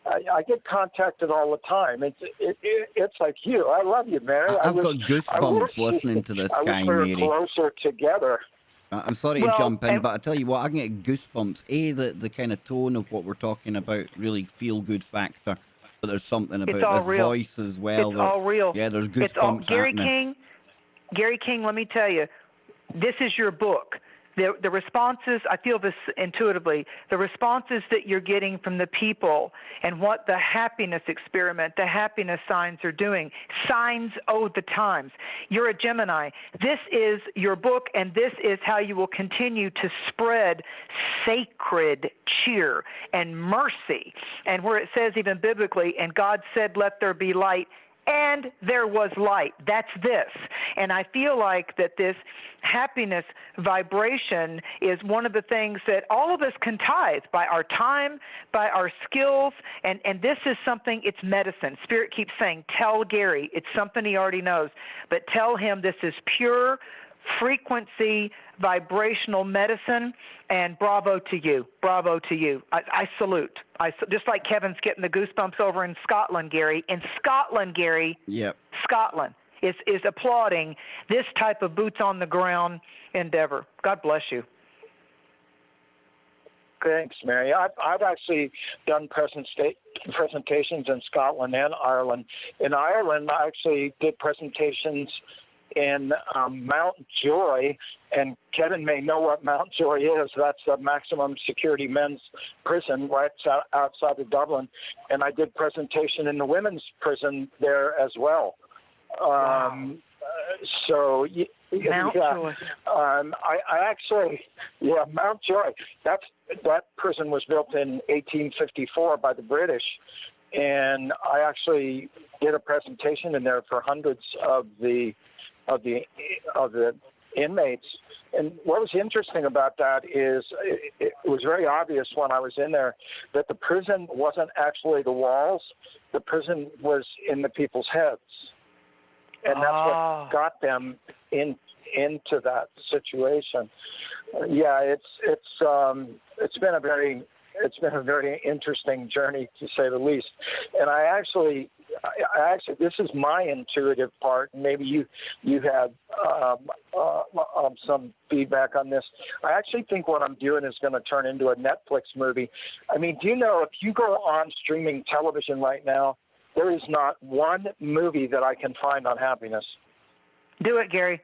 I get contacted all the time. It's like you. I love you, Mary.
I've got goosebumps listening to this guy, Mary.
Closer together.
I'm sorry to jump in, but I tell you what, I can get goosebumps. The kind of tone of what we're talking about, really feel-good factor. But there's something about this voice as well.
It's all real.
Yeah, there's goosebumps happening.
Gary King, let me tell you, this is your book. The responses, I feel this intuitively, the responses that you're getting from the people and what the happiness experiment, the happiness signs are doing, signs owed the times. You're a Gemini. This is your book, and this is how you will continue to spread sacred cheer and mercy. And where it says even biblically, and God said, let there be light, and there was light. That's this. And I feel like that this happiness vibration is one of the things that all of us can tithe by our time, by our skills, and this is something, it's medicine. Spirit keeps saying, tell Gary. It's something he already knows. But tell him this is pure frequency vibrational medicine, and bravo to you. Bravo to you. I salute. Just like Kevin's getting the goosebumps over in Scotland, Gary. In Scotland, Gary,
yep.
Scotland is applauding this type of boots on the ground endeavor. God bless you.
Thanks, Mary. I've actually done presentations in Scotland and Ireland. In Ireland, I actually did presentations in Mount Joy, and Kevin may know what Mount Joy is. That's the maximum security men's prison right outside of Dublin, and I did presentation in the women's prison there as well.
Wow.
So
Mount Joy.
I actually, Mount Joy. That prison was built in 1854 by the British, and I actually did a presentation in there for hundreds of the inmates. And what was interesting about that is it was very obvious when I was in there that the prison wasn't actually the walls. The prison was in the people's heads. And that's what got them into that situation. Yeah, it's been a very interesting journey, to say the least. And I actually, this is my intuitive part. Maybe you have some feedback on this. I actually think what I'm doing is going to turn into a Netflix movie. I mean, do you know if you go on streaming television right now, there is not one movie that I can find on happiness.
Do it, Gary.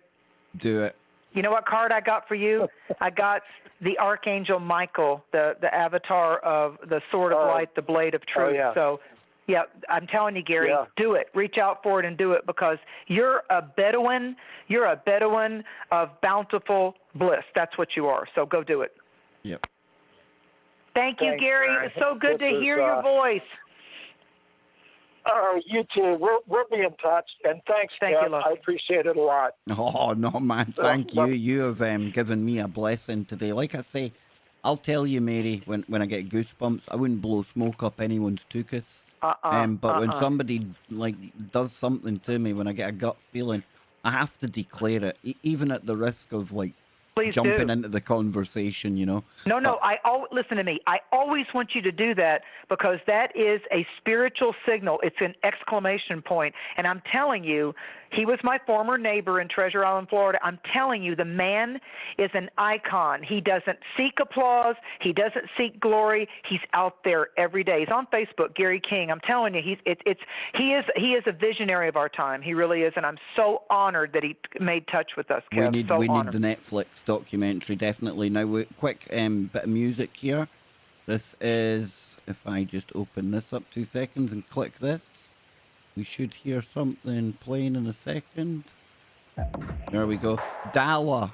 Do it.
You know what card I got for you? I got the Archangel Michael, the avatar of the sword of light, the blade of truth.
Oh, yeah.
So Yeah, I'm telling you, Gary,
Yeah.
do it. Reach out for it and do it, because you're a Bedouin. You're a Bedouin of bountiful bliss. That's what you are. So go do it.
Yep.
Thank you,
Thanks,
Gary.
Mary.
It's so good
This
to
is,
hear your voice.
You too. We'll be in touch. And thanks,
Thank
Kev.
you, love.
I appreciate it a lot.
Oh, no, man. Thank you. You have given me a blessing today. Like I say, I'll tell you, Mary, when I get goosebumps, I wouldn't blow smoke up anyone's tuchus. But when somebody like does something to me, when I get a gut feeling, I have to declare it, even at the risk of like
Please
jumping
do.
into the conversation, you know.
No, listen to me. I always want you to do that, because that is a spiritual signal. It's an exclamation point. And I'm telling you, he was my former neighbor in Treasure Island, Florida. I'm telling you, the man is an icon. He doesn't seek applause. He doesn't seek glory. He's out there every day. He's on Facebook, Gary King. I'm telling you, he is a visionary of our time. He really is, and I'm so honored that he made touch with us, Kev.
We need
honored.
the Netflix documentary, definitely. Now, quick bit of music here. This is, if I just open this up 2 seconds and click this, we should hear something playing in a second. There we go. Dala,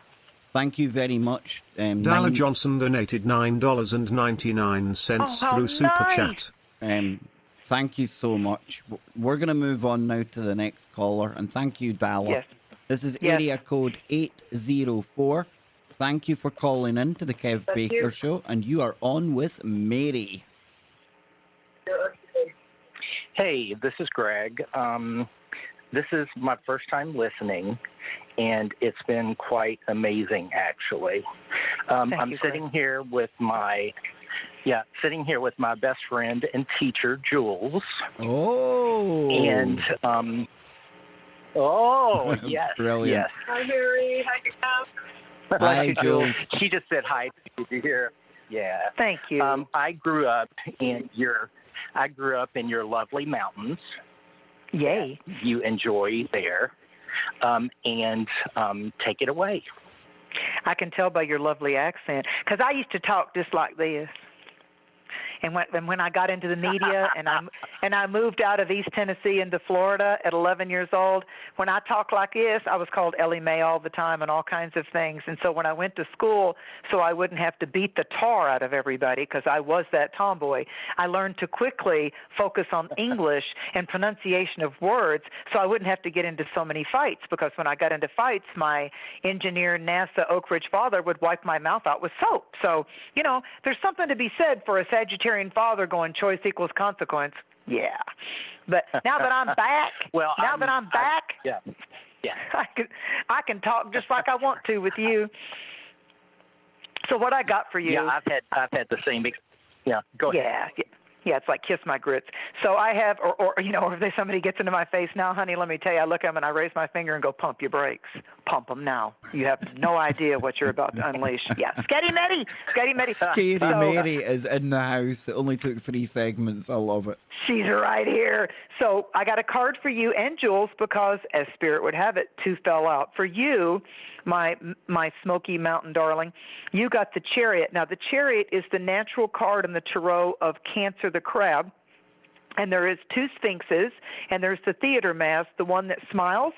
thank you very much.
Dala Johnson donated $9.99 through Super Chat.
Thank you so much. We're going to move on now to the next caller, and thank you, Dala.
Yes.
This is area code 804. Thank you for calling in to the Kev Baker Show, and you are on with Mary.
Hey, this is Greg. This is my first time listening, and it's been quite amazing, actually. I'm sitting here with my best friend and teacher, Jules.
Oh.
And yes,
brilliant.
Yes.
Hi, Mary. Hi,
Hi, Jules.
She just said hi to you here. Yeah.
Thank you.
I grew up in your lovely mountains.
Yay.
You enjoy there. And take it away.
I can tell by your lovely accent, because I used to talk just like this. And when I got into the media and I moved out of East Tennessee into Florida at 11 years old, when I talked like this, I was called Ellie Mae all the time and all kinds of things. And so when I went to school, so I wouldn't have to beat the tar out of everybody, because I was that tomboy, I learned to quickly focus on English and pronunciation of words, so I wouldn't have to get into so many fights, because when I got into fights, my engineer, NASA, Oak Ridge father would wipe my mouth out with soap. So, there's something to be said for a Sagittarian father going choice equals consequence. Yeah. But now that I'm back,
yeah.
I can talk just like I want to with you. So what I got for you?
Yeah, I've had the same. Yeah, go ahead.
Yeah, it's like kiss my grits. So I have, or if somebody gets into my face, now, honey, let me tell you, I look at them and I raise my finger and go, pump your brakes. Pump them now. You have no idea what you're about to unleash. Yeah, Scary Mary.
Scary Mary is in the house. It only took 3 segments. I love it.
She's right here. So I got a card for you and Jules, because, as Spirit would have it, 2 fell out. For you, my Smoky Mountain darling, you got the Chariot. Now, the Chariot is the natural card in the tarot of Cancer the Crab. And there is 2 Sphinxes, and there's the theater mask, the one that smiles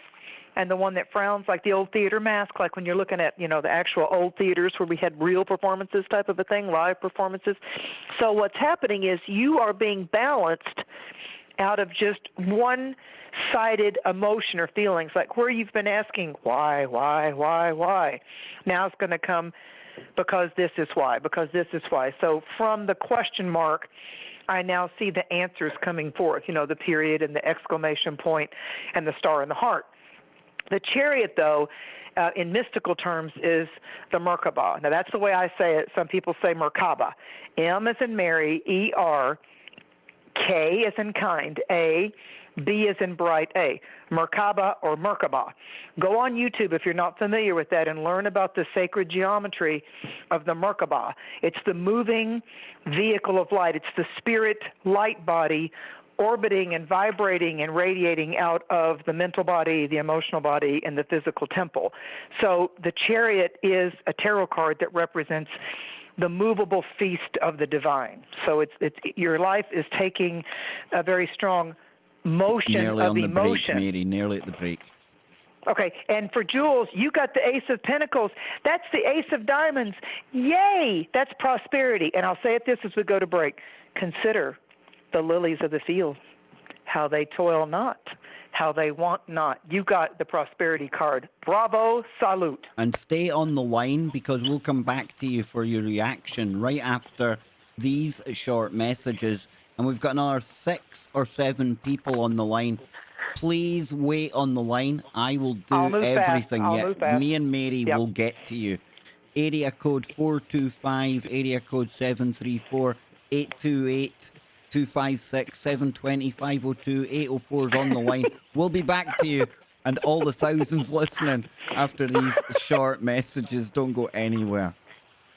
and the one that frowns, like the old theater mask, like when you're looking at, the actual old theaters where we had real performances type of a thing, live performances. So what's happening is you are being balanced out of just one-sided emotion or feelings, like where you've been asking, why? Now it's going to come, because this is why. So from the question mark, I now see the answers coming forth, the period and the exclamation point and the star in the heart. The Chariot, though, in mystical terms, is the Merkaba. Now, that's the way I say it. Some people say Merkaba. M as in Mary, E-R, K as in kind, A, B as in bright, A. Merkaba or Merkaba. Go on YouTube if you're not familiar with that and learn about the sacred geometry of the Merkaba. It's the moving vehicle of light. It's the spirit light body orbiting and vibrating and radiating out of the mental body, the emotional body, and the physical temple. So the Chariot is a tarot card that represents the movable feast of the divine. So it's your life is taking a very strong motion
Nearly
of
on the
emotion.
break, Mary. Nearly at the break.
Okay, and for Jules, you got the Ace of Pentacles. That's the Ace of Diamonds. Yay! That's prosperity. And I'll say it this as we go to break. Consider the lilies of the field, how they toil not, how they want not. You got the prosperity card. Bravo, salute.
And stay on the line because we'll come back to you for your reaction right after these short messages. And we've got another 6 or 7 people on the line. Please wait on the line. I will do everything. Me and Mary will get to you. Area code 425, area code 734, 828, 256, 720, 502, 804 is on the line. We'll be back to you and all the thousands listening after these short messages. Don't go anywhere.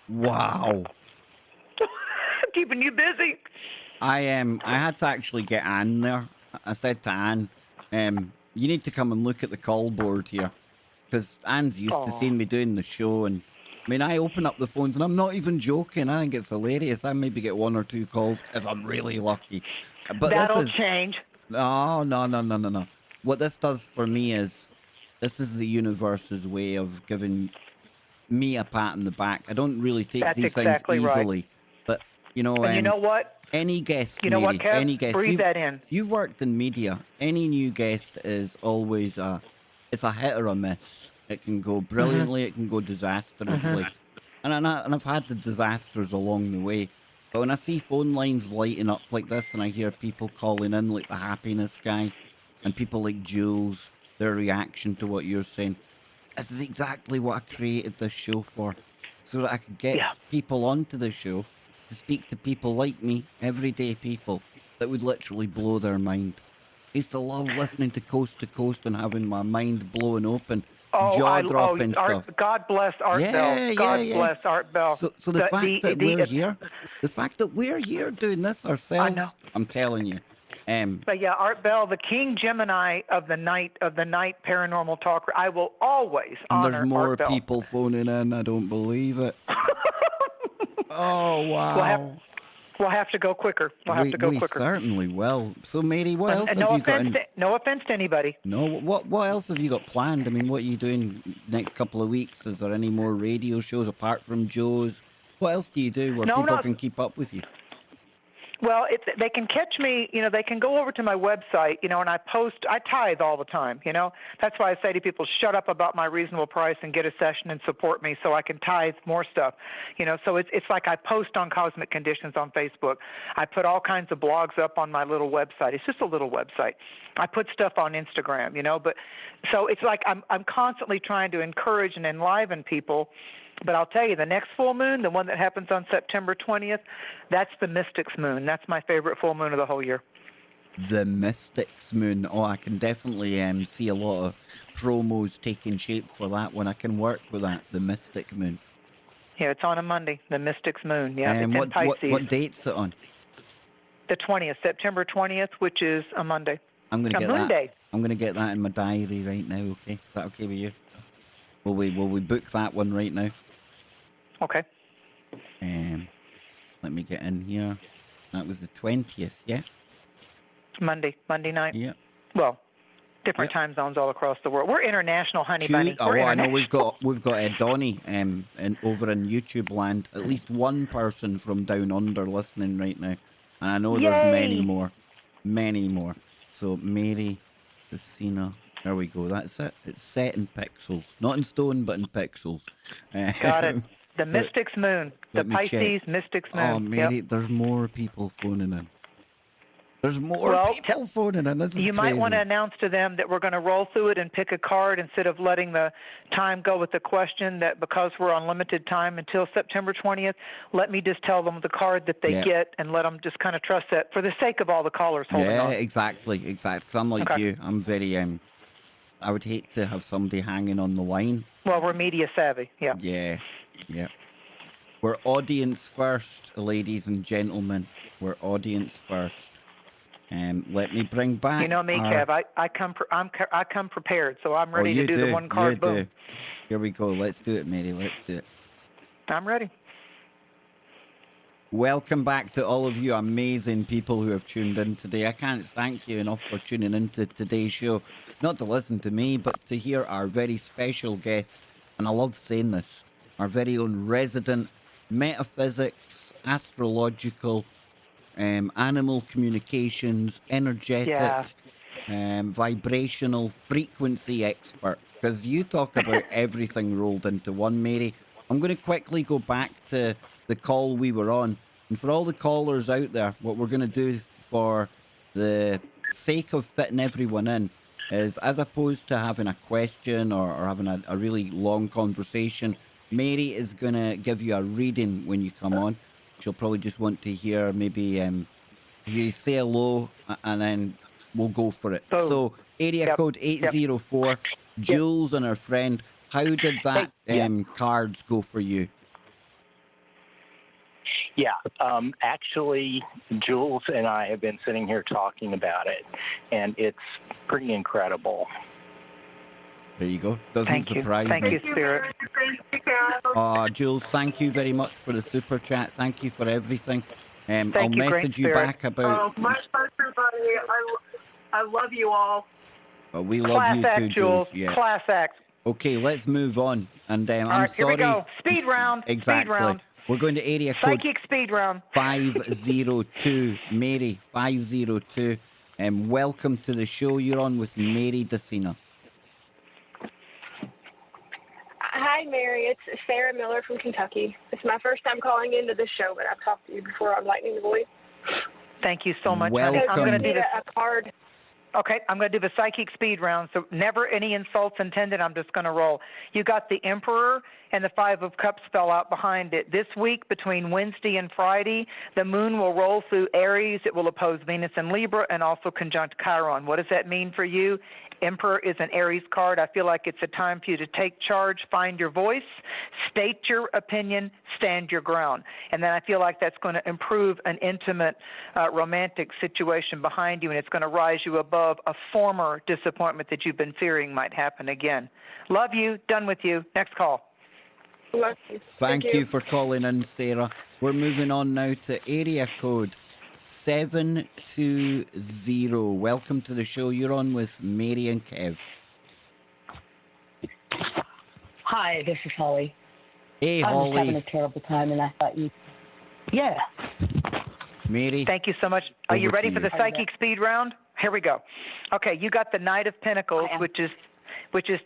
Wow.
Keeping you busy.
I had to actually get Anne there. I said to Anne, you need to come and look at the call board here, because Anne's used to seeing me doing the show, and I mean, I open up the phones, and I'm not even joking. I think it's hilarious. I maybe get 1 or 2 calls if I'm really lucky. But
that'll change.
No. What this does for me is, this is the universe's way of giving me a pat on the back. I don't really take these things easily, but you know,
and you know what?
Any guest,
you know
Mary,
what, Kev?
any guest,
breathe that in.
You've worked in media. Any new guest is always it's a hit or a miss. It can go brilliantly, it can go disastrously, and I've had the disasters along the way. But when I see phone lines lighting up like this, and I hear people calling in like the happiness guy, and people like Jules, their reaction to what you're saying, this is exactly what I created this show for, so that I could get people onto the show to speak to people like me, everyday people, that would literally blow their mind. I used to love listening to Coast and having my mind blown open, jaw-dropping stuff.
God bless Art Bell. God bless Art Bell.
So the fact that we're here doing this ourselves, I'm telling you.
But yeah, Art Bell, the King Gemini of the night paranormal talker, I will always honor Art Bell.
There's more people phoning in, I don't believe it. Oh, wow.
We'll have to go quicker.
We certainly will. So, Mary, what else have you got?
No offense to anybody.
No, what else have you got planned? I mean, what are you doing next couple of weeks? Is there any more radio shows apart from Joe's? What else do you do where people can keep up with you?
Well, they can catch me, they can go over to my website, and I tithe all the time, That's why I say to people, shut up about my reasonable price and get a session and support me so I can tithe more stuff, So it's like I post on Cosmic Conditions on Facebook. I put all kinds of blogs up on my little website. It's just a little website. I put stuff on Instagram, but so it's like I'm constantly trying to encourage and enliven people. But I'll tell you, the next full moon, the one that happens on September 20th, that's the Mystics moon. That's my favorite full moon of the whole year.
The Mystics moon. Oh, I can definitely see a lot of promos taking shape for that one. I can work with that, the Mystic moon.
Yeah, it's on a Monday, the Mystics moon. Yeah, it's in Pisces.
What date's it on?
The 20th, September 20th, which is a Monday.
I'm going to get that. I'm going to get that in my diary right now, okay? Is that okay with you? Will we book that one right now?
Okay.
Let me get in here. That was the 20th, yeah?
Monday night.
Yeah.
Well, different time zones all across the world. We're international, honey bunny.
I know we've got Donnie over in YouTube land. At least one person from down under listening right now, and I know there's many more. So Mary Dusina. There we go. That's it. It's set in pixels, not in stone, but in pixels.
Got it. The Mystics moon. The Pisces Mystics moon.
Oh, Mary, there's more people phoning in. There's more people phoning in. This is
You might want to announce to them that we're going to roll through it and pick a card instead of letting the time go with the question, that because we're on limited time until September 20th, let me just tell them the card that they get and let them just kind of trust that for the sake of all the callers holding on.
Yeah, exactly. Because I'm like you. I'm very... I would hate to have somebody hanging on the line.
Well, we're media savvy, yeah.
Yeah. We're audience first, ladies and gentlemen. We're audience first. Let me bring back.
You know me, Kev. I come prepared, so I'm ready to do the one card.
You do. Here we go. Let's do it, Mary. Let's do it.
I'm ready.
Welcome back to all of you amazing people who have tuned in today. I can't thank you enough for tuning into today's show. Not to listen to me, but to hear our very special guest, and I love saying this, our very own resident metaphysics, astrological, animal communications, energetic, vibrational frequency expert. Because you talk about everything rolled into one, Mary. I'm going to quickly go back to the call we were on. And for all the callers out there, what we're going to do for the sake of fitting everyone in is, as opposed to having a question or having a really long conversation, Mary is going to give you a reading when you come on. She'll probably just want to hear maybe you say hello and then we'll go for it. So area code 804, Jules and her friend. How did that cards go for you?
Yeah, actually, Jules and I have been sitting here talking about it, and it's pretty incredible.
There you go. Doesn't surprise me.
Thank you, Spirit.
Jules, thank you very much for the super chat. Thank you for everything. I'll message you
Spirit.
back about...
Oh, my pleasure, buddy. I love you all.
We love you too,
Jules.
Yeah.
Class act.
Okay, let's move on. And I'm
right,
sorry.
Here we go. Speed round.
Exactly.
Speed round.
We're going to area code
Psychic speed round.
502. Mary, 502. Welcome to the show. You're on with Mary Dusina.
Hi, Mary. It's Sarah Miller from Kentucky. It's my first time calling into this show, but I've talked to you before on Lightning the Voice.
Thank you so much.
Welcome.
I'm going to do
a card.
Okay, I'm going to do the psychic speed round, so never any insults intended. I'm just going to roll. You got the Emperor and the Five of Cups spell out behind it. This week, between Wednesday and Friday, the moon will roll through Aries. It will oppose Venus and Libra and also conjunct Chiron. What does that mean for you? Emperor is an Aries card. I feel like it's a time for you to take charge, find your voice, state your opinion, stand your ground. And then I feel like that's going to improve an intimate, romantic situation behind you, and it's going to rise you above a former disappointment that you've been fearing might happen again. Love you. Done with you. Next call.
Love you.
Thank you for calling in, Sarah. We're moving on now to area code 720. Welcome to the show. You're on with Mary and Kev.
Hi, this is Holly.
Hey,
I'm
Holly.
just having a terrible time, and I thought you... Yeah.
Mary.
Thank you so much. Are you ready for the psychic speed round? Here we go. Okay, you got the Knight of Pentacles, which is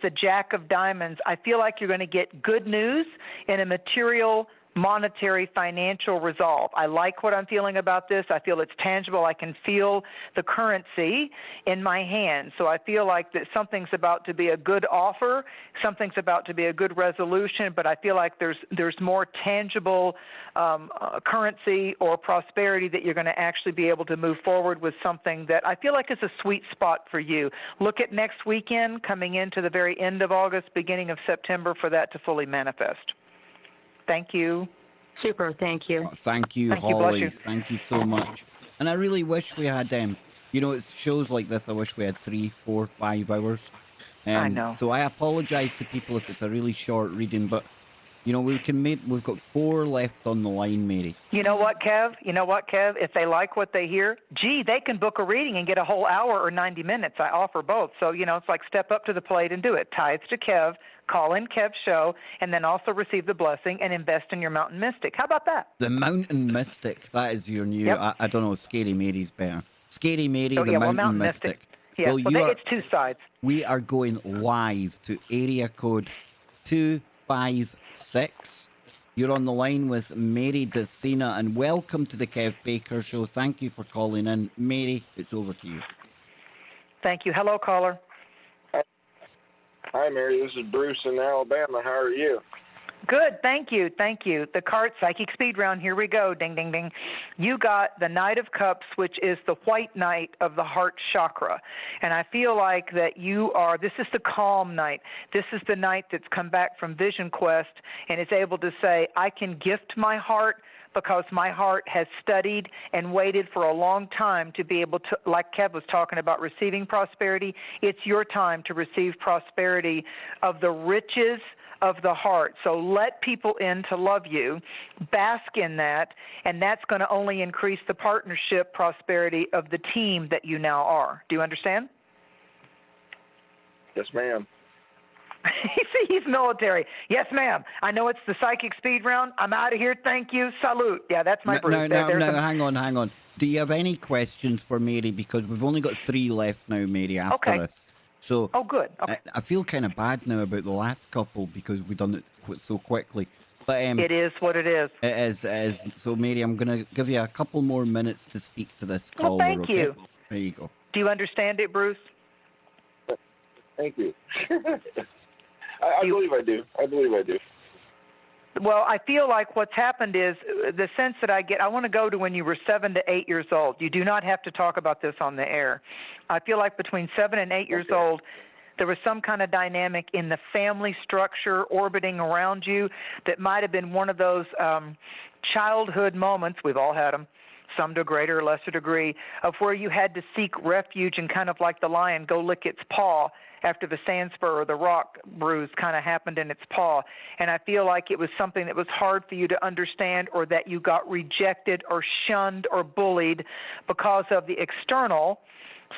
the Jack of Diamonds. I feel like you're going to get good news in a material, monetary, financial resolve. I like what I'm feeling about this. I feel it's tangible. I can feel the currency in my hand. So I feel like that something's about to be a good offer, something's about to be a good resolution, but I feel like there's more tangible currency or prosperity that you're going to actually be able to move forward with something that I feel like is a sweet spot for you. Look at next weekend, coming into the very end of August, beginning of September, for that to fully manifest. Thank you.
Super. Thank you.
Thank you, Holly. Thank you so much. And I really wish we had, it's shows like this. I wish we had 3, 4, 5 hours.
I know.
So I apologize to people if it's a really short reading, but we've got 4 left on the line, Mary.
You know what, Kev? If they like what they hear, they can book a reading and get a whole hour or 90 minutes. I offer both. So, it's like step up to the plate and do it. Tithes to Kev, call in Kev's show, and then also receive the blessing and invest in your Mountain Mystic. How about that?
The Mountain Mystic. That is your new, I don't know, Scary Mary's better. Scary Mary, Mountain Mystic.
Yeah, it's 2 sides.
We are going live to area code 256. You're on the line with Mary Dusina, and welcome to the Kev Baker Show. Thank you for calling in. Mary, it's over to you.
Thank you. Hello, caller.
Hi, Mary. This is Bruce in Alabama. How are you?
Good. Thank you. The card psychic speed round. Here we go. Ding, ding, ding. You got the Knight of Cups, which is the white knight of the heart chakra. And I feel like that this is the calm knight. This is the knight that's come back from Vision Quest and is able to say, I can gift my heart because my heart has studied and waited for a long time to be able to, like Kev was talking about, receiving prosperity. It's your time to receive prosperity of the riches of the heart. So let people in to love you, bask in that, and that's going to only increase the partnership prosperity of the team that you now are. Do you understand?
Yes, ma'am.
He's military. Yes, ma'am. I know it's the psychic speed round. I'm out of here. Thank you. Salute. Yeah, that's my Bruce.
No, hang on. Do you have any questions for Mary? Because we've only got 3 left now, Mary, after this. So,
good. Okay.
I feel kind of bad now about the last couple because we've done it so quickly. But
it is what it is.
It is. So, Mary, I'm going to give you a couple more minutes to speak to this caller.
Well, thank you.
There you go.
Do you understand it, Bruce?
Thank you. I believe I do.
Well, I feel like what's happened is the sense that I get, I want to go to when you were 7 to 8 years old. You do not have to talk about this on the air. I feel like between 7 and 8 years old, there was some kind of dynamic in the family structure orbiting around you that might have been one of those childhood moments, we've all had them, some to a greater or lesser degree, of where you had to seek refuge and kind of like the lion go lick its paw after the sand spur or the rock bruise kind of happened in its paw. And I feel like it was something that was hard for you to understand, or that you got rejected or shunned or bullied because of the external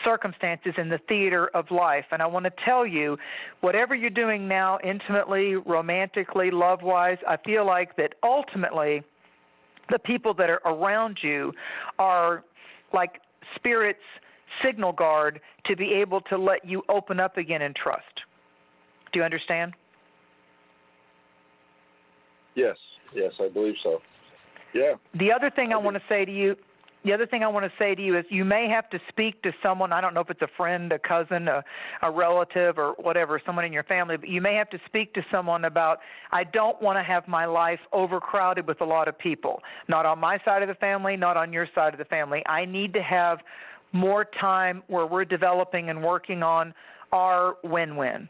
circumstances in the theater of life. And I want to tell you, whatever you're doing now, intimately, romantically, love-wise, I feel like that ultimately the people that are around you are like Spirit's signal guard to be able to let you open up again and trust. Do you understand?
Yes, I believe so. Yeah.
The other thing I want to say to you is you may have to speak to someone. I don't know if it's a friend, a cousin, a relative, or whatever, someone in your family, but you may have to speak to someone about, I don't want to have my life overcrowded with a lot of people. Not on my side of the family, not on your side of the family. I need to have more time where we're developing and working on our win-win.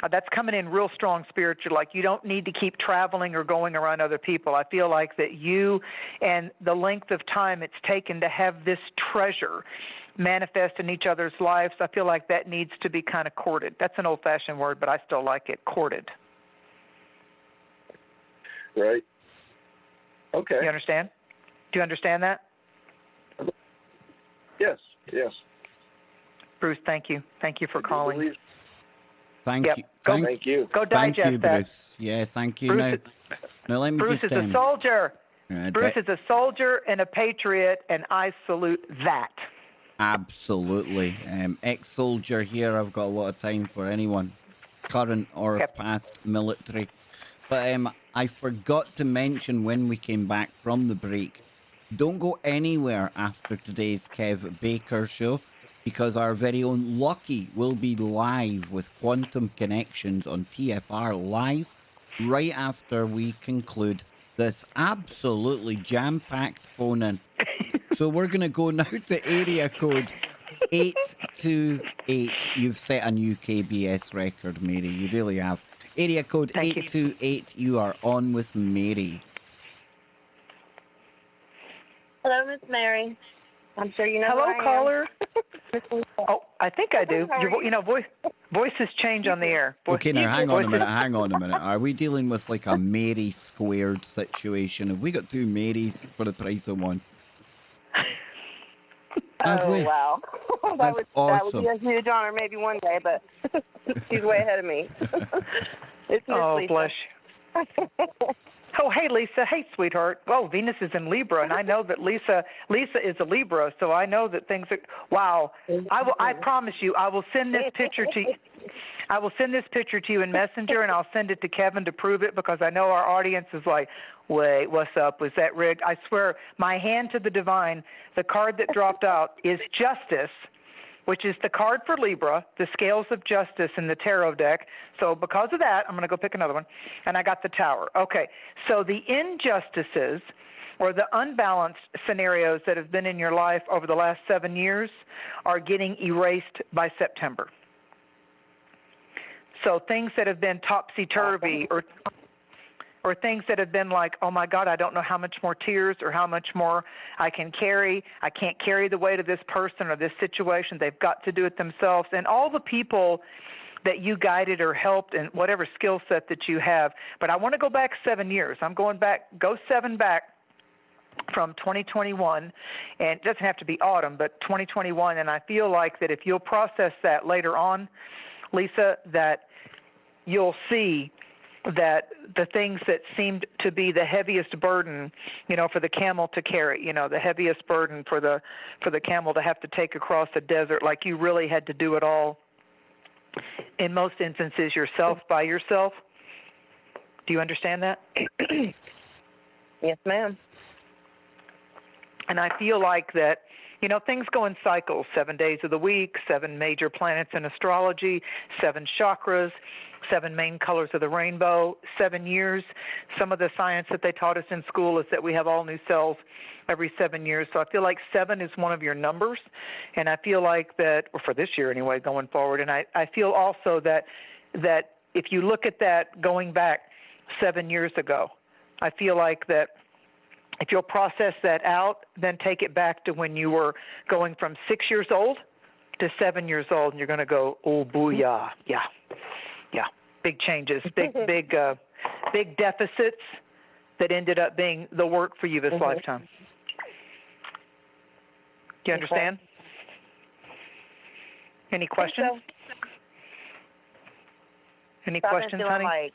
That's coming in real strong spiritual, like you don't need to keep traveling or going around other people. I feel like that you and the length of time it's taken to have this treasure manifest in each other's lives, I feel like that needs to be kind of courted. That's an old-fashioned word, but I still like it, courted.
Right. Okay.
You understand? Do you understand that?
Yes.
Bruce, thank you. Thank you for calling.
Thank you.
Thank you.
Go digest
thank you,
that.
Bruce. Yeah, thank you. Now let me
Bruce
just,
is a soldier. Bruce
is
a soldier and a patriot, and I salute that.
Absolutely. Ex-soldier here. I've got a lot of time for anyone, current or past military. But I forgot to mention when we came back from the break, don't go anywhere after today's Kev Baker show, because our very own Lucky will be live with Quantum Connections on TFR Live right after we conclude this absolutely jam-packed phone-in. So we're going to go now to area code 828. You've set a new KBS record, Mary. You really have. Area code 828. You are on with Mary.
Hello, Miss Mary. I'm sure you know.
Hello,
who I
caller.
Oh,
I think I do. Voices change on the air.
Okay, now hang on a minute. Are we dealing with like a Mary squared situation? Have we got 2 Marys for the price of 1?
Wow.
That's awesome.
That would be a huge honor maybe one day, but she's way ahead of me. It's Miss Lisa.
Bless you. Oh, hey, Lisa. Hey, sweetheart. Oh, Venus is in Libra, and I know that Lisa is a Libra, so I know that things are, wow. I promise you, I will send this picture to you. I will send this picture to you in Messenger, and I'll send it to Kevin to prove it, because I know our audience is like, wait, what's up? Was that rigged? I swear, my hand to the divine, the card that dropped out is Justice, which is the card for Libra, the Scales of Justice in the tarot deck. So because of that, I'm going to go pick another one. And I got the Tower. Okay, so the injustices or the unbalanced scenarios that have been in your life over the last 7 years are getting erased by September. So things that have been topsy-turvy or things that have been like, oh, my God, I don't know how much more tears or how much more I can carry. I can't carry the weight of this person or this situation. They've got to do it themselves. And all the people that you guided or helped and whatever skill set that you have. But I want to go back 7 years. I'm going back, go 7 back from 2021, and it doesn't have to be autumn, but 2021, and I feel like that if you'll process that later on, Lisa, that you'll see that the things that seemed to be the heaviest burden, for the camel to carry, the heaviest burden for the camel to have to take across the desert, like you really had to do it all, in most instances yourself, by yourself. Do you understand that?
Yes, ma'am.
And I feel like that, things go in cycles, 7 days of the week, 7 major planets in astrology, 7 chakras, 7 main colors of the rainbow, 7 years. Some of the science that they taught us in school is that we have all new cells every 7 years. So I feel like 7 is one of your numbers. And I feel like that, or for this year anyway, going forward, and I feel also that if you look at that going back 7 years ago, I feel like that if you'll process that out, then take it back to when you were going from 6 years old to 7 years old, and you're going to go, oh, booyah, yeah, big changes, big deficits that ended up being the work for you this lifetime. Do you understand? Any questions?
So.
Any questions, honey?
Like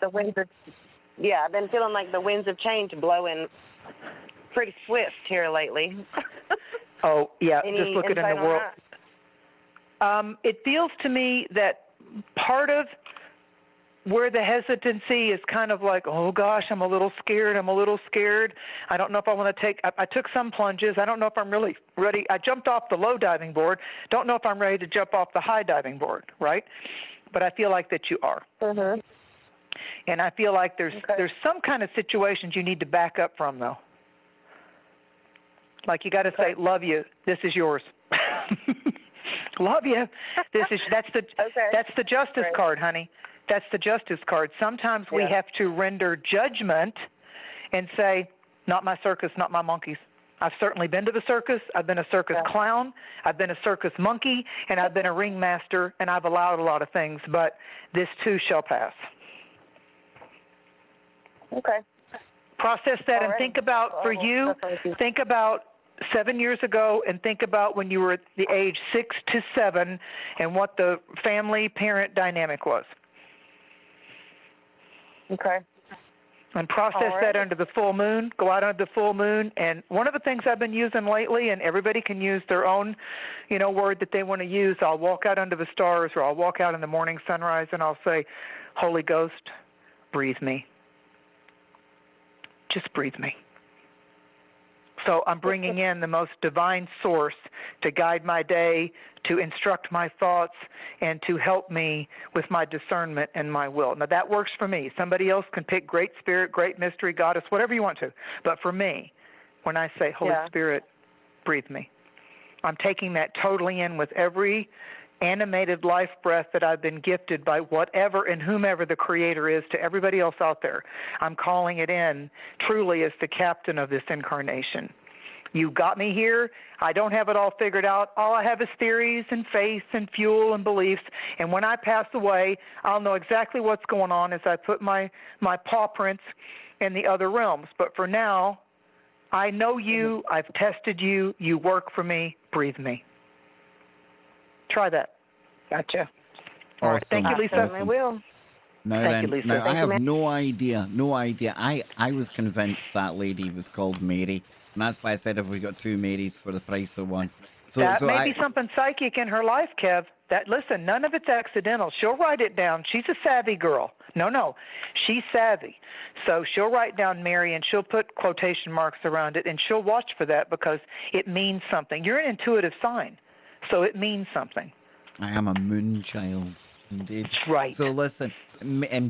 the winds are. Yeah, I've been feeling like the winds of change blowing pretty swift here lately.
Oh, yeah,
Any
just looking in
insight
the
on
world. It feels to me that part of where the hesitancy is kind of like, oh, gosh, I'm a little scared. I don't know if I want to take, I took some plunges. I don't know if I'm really ready. I jumped off the low diving board. Don't know if I'm ready to jump off the high diving board, right? But I feel like that you are.
Mm-hmm.
And I feel like there's some kind of situations you need to back up from, though. Like you got to say, love you, this is yours. Love you. That's the justice card, honey. That's the justice card. Sometimes we have to render judgment and say, not my circus, not my monkeys. I've certainly been to the circus. I've been a circus clown. I've been a circus monkey, and I've been a ringmaster, and I've allowed a lot of things, but this too shall pass.
Okay.
Process that and think about, for you, think about 7 years ago and think about when you were at the age 6 to 7 and what the family parent dynamic was.
Okay.
And process that under the full moon, go out under the full moon. And one of the things I've been using lately, and everybody can use their own, word that they want to use. I'll walk out under the stars, or I'll walk out in the morning sunrise and I'll say, Holy Ghost, breathe me. Just breathe me. So I'm bringing in the most divine source to guide my day, to instruct my thoughts, and to help me with my discernment and my will. Now, that works for me. Somebody else can pick Great Spirit, Great Mystery, Goddess, whatever you want to. But for me, when I say, Holy Spirit, breathe me, I'm taking that totally in with every animated life breath that I've been gifted by whatever and whomever the Creator is to everybody else out there. I'm calling it in truly as the captain of this incarnation. You got me here. I don't have it all figured out. All I have is theories and faith and fuel and beliefs. And when I pass away, I'll know exactly what's going on as I put my paw prints in the other realms. But for now, I know you. I've tested you. You work for me. Breathe me. Try that. Gotcha. All right. Thank you, Lisa.
Awesome.
I will.
Thank
you, Lisa.
Now I have
you,
no idea. I was convinced that lady was called Mary, and that's why I said if we got 2 Marys for the price of one. So,
that may be something psychic in her life, Kev. Listen, none of it's accidental. She'll write it down. She's a savvy girl. No, she's savvy. So she'll write down Mary, and she'll put quotation marks around it, and she'll watch for that because it means something. You're an intuitive sign, so it means something.
I am a moon child, indeed.
Right.
So listen,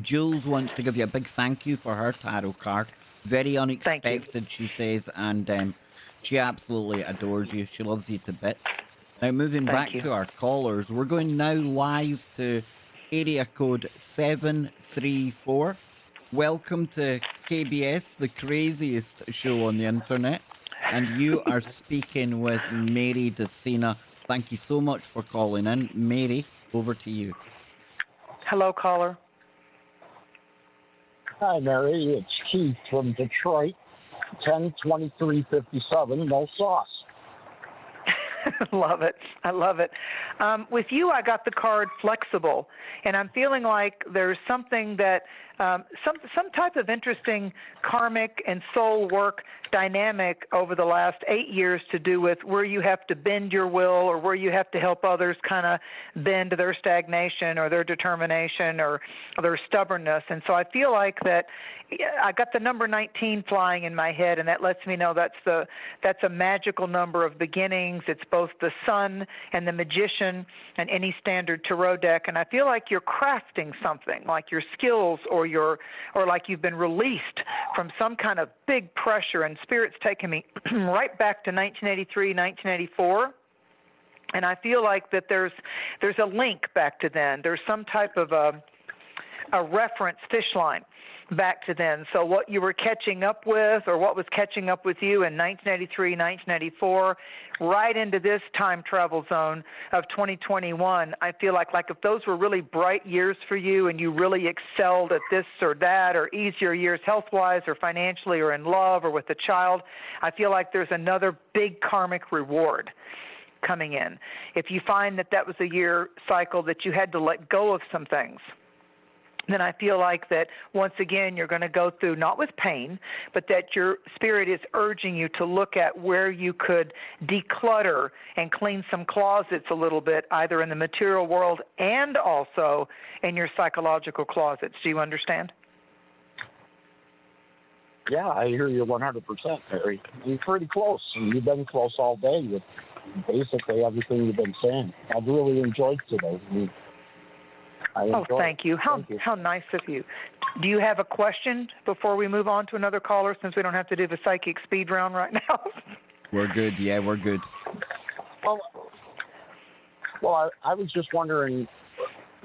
Jules wants to give you a big thank you for her tarot card. Very unexpected, she says, and she absolutely adores you. She loves you to bits. Now, moving back to our callers, we're going now live to area code 734. Welcome to KBS, the craziest show on the internet. And you are speaking with Mary Dusina. Thank you so much for calling in. Mary, over to you.
Hello, caller.
Hi, Mary. It's Keith from Detroit, 102357, no sauce.
Love it. I love it. With you, I got the card flexible, and I'm feeling like there's something that some type of interesting karmic and soul work dynamic over the last 8 years to do with where you have to bend your will or where you have to help others kind of bend their stagnation or their determination or their stubbornness. And so I feel like that I got the number 19 flying in my head, and that lets me know that's a magical number of beginnings. It's both the sun and the magician and any standard tarot deck. And I feel like you're crafting something, like your skills or like you've been released from some kind of big pressure, and Spirit's taken me right back to 1983, 1984. And I feel like that there's a link back to then. There's some type of a reference fish line back to then. So what you were catching up with, or what was catching up with you in 1983, 1984, right into this time travel zone of 2021, I feel like if those were really bright years for you and you really excelled at this or that, or easier years health-wise or financially or in love or with a child, I feel like there's another big karmic reward coming in. If you find that was a year cycle that you had to let go of some things, then I feel like that once again you're going to go through, not with pain, but that your spirit is urging you to look at where you could declutter and clean some closets a little bit, either in the material world and also in your psychological closets. Do you understand?
Yeah, I hear you 100%, Mary. You're pretty close, and you've been close all day with basically everything you've been saying. I've really enjoyed today.
Thank you. How nice of you. Do you have a question before we move on to another caller, since we don't have to do the psychic speed round right now?
We're good. Yeah, we're good.
Well, I was just wondering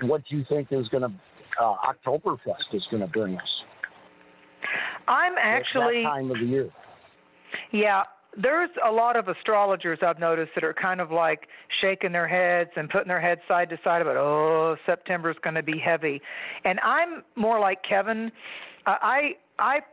what you think is going to Oktoberfest is going to bring us.
I'm actually
that time of the year.
Yeah. There's a lot of astrologers I've noticed that are kind of like shaking their heads and putting their heads side to side about, September's going to be heavy. And I'm more like Kevin. I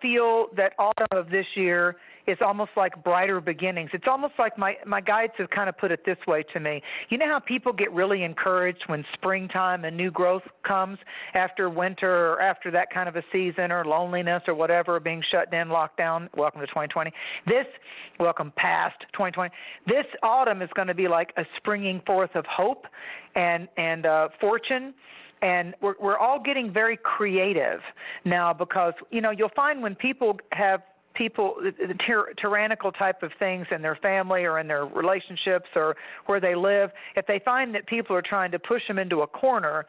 feel that autumn of this year is almost like brighter beginnings. It's almost like my guides have kind of put it this way to me. You know how people get really encouraged when springtime and new growth comes after winter or after that kind of a season or loneliness or whatever, being shut down, locked down? Welcome to 2020. Welcome past 2020. This autumn is going to be like a springing forth of hope and fortune. And we're all getting very creative now because, you'll find when people have tyrannical type of things in their family or in their relationships or where they live, if they find that people are trying to push them into a corner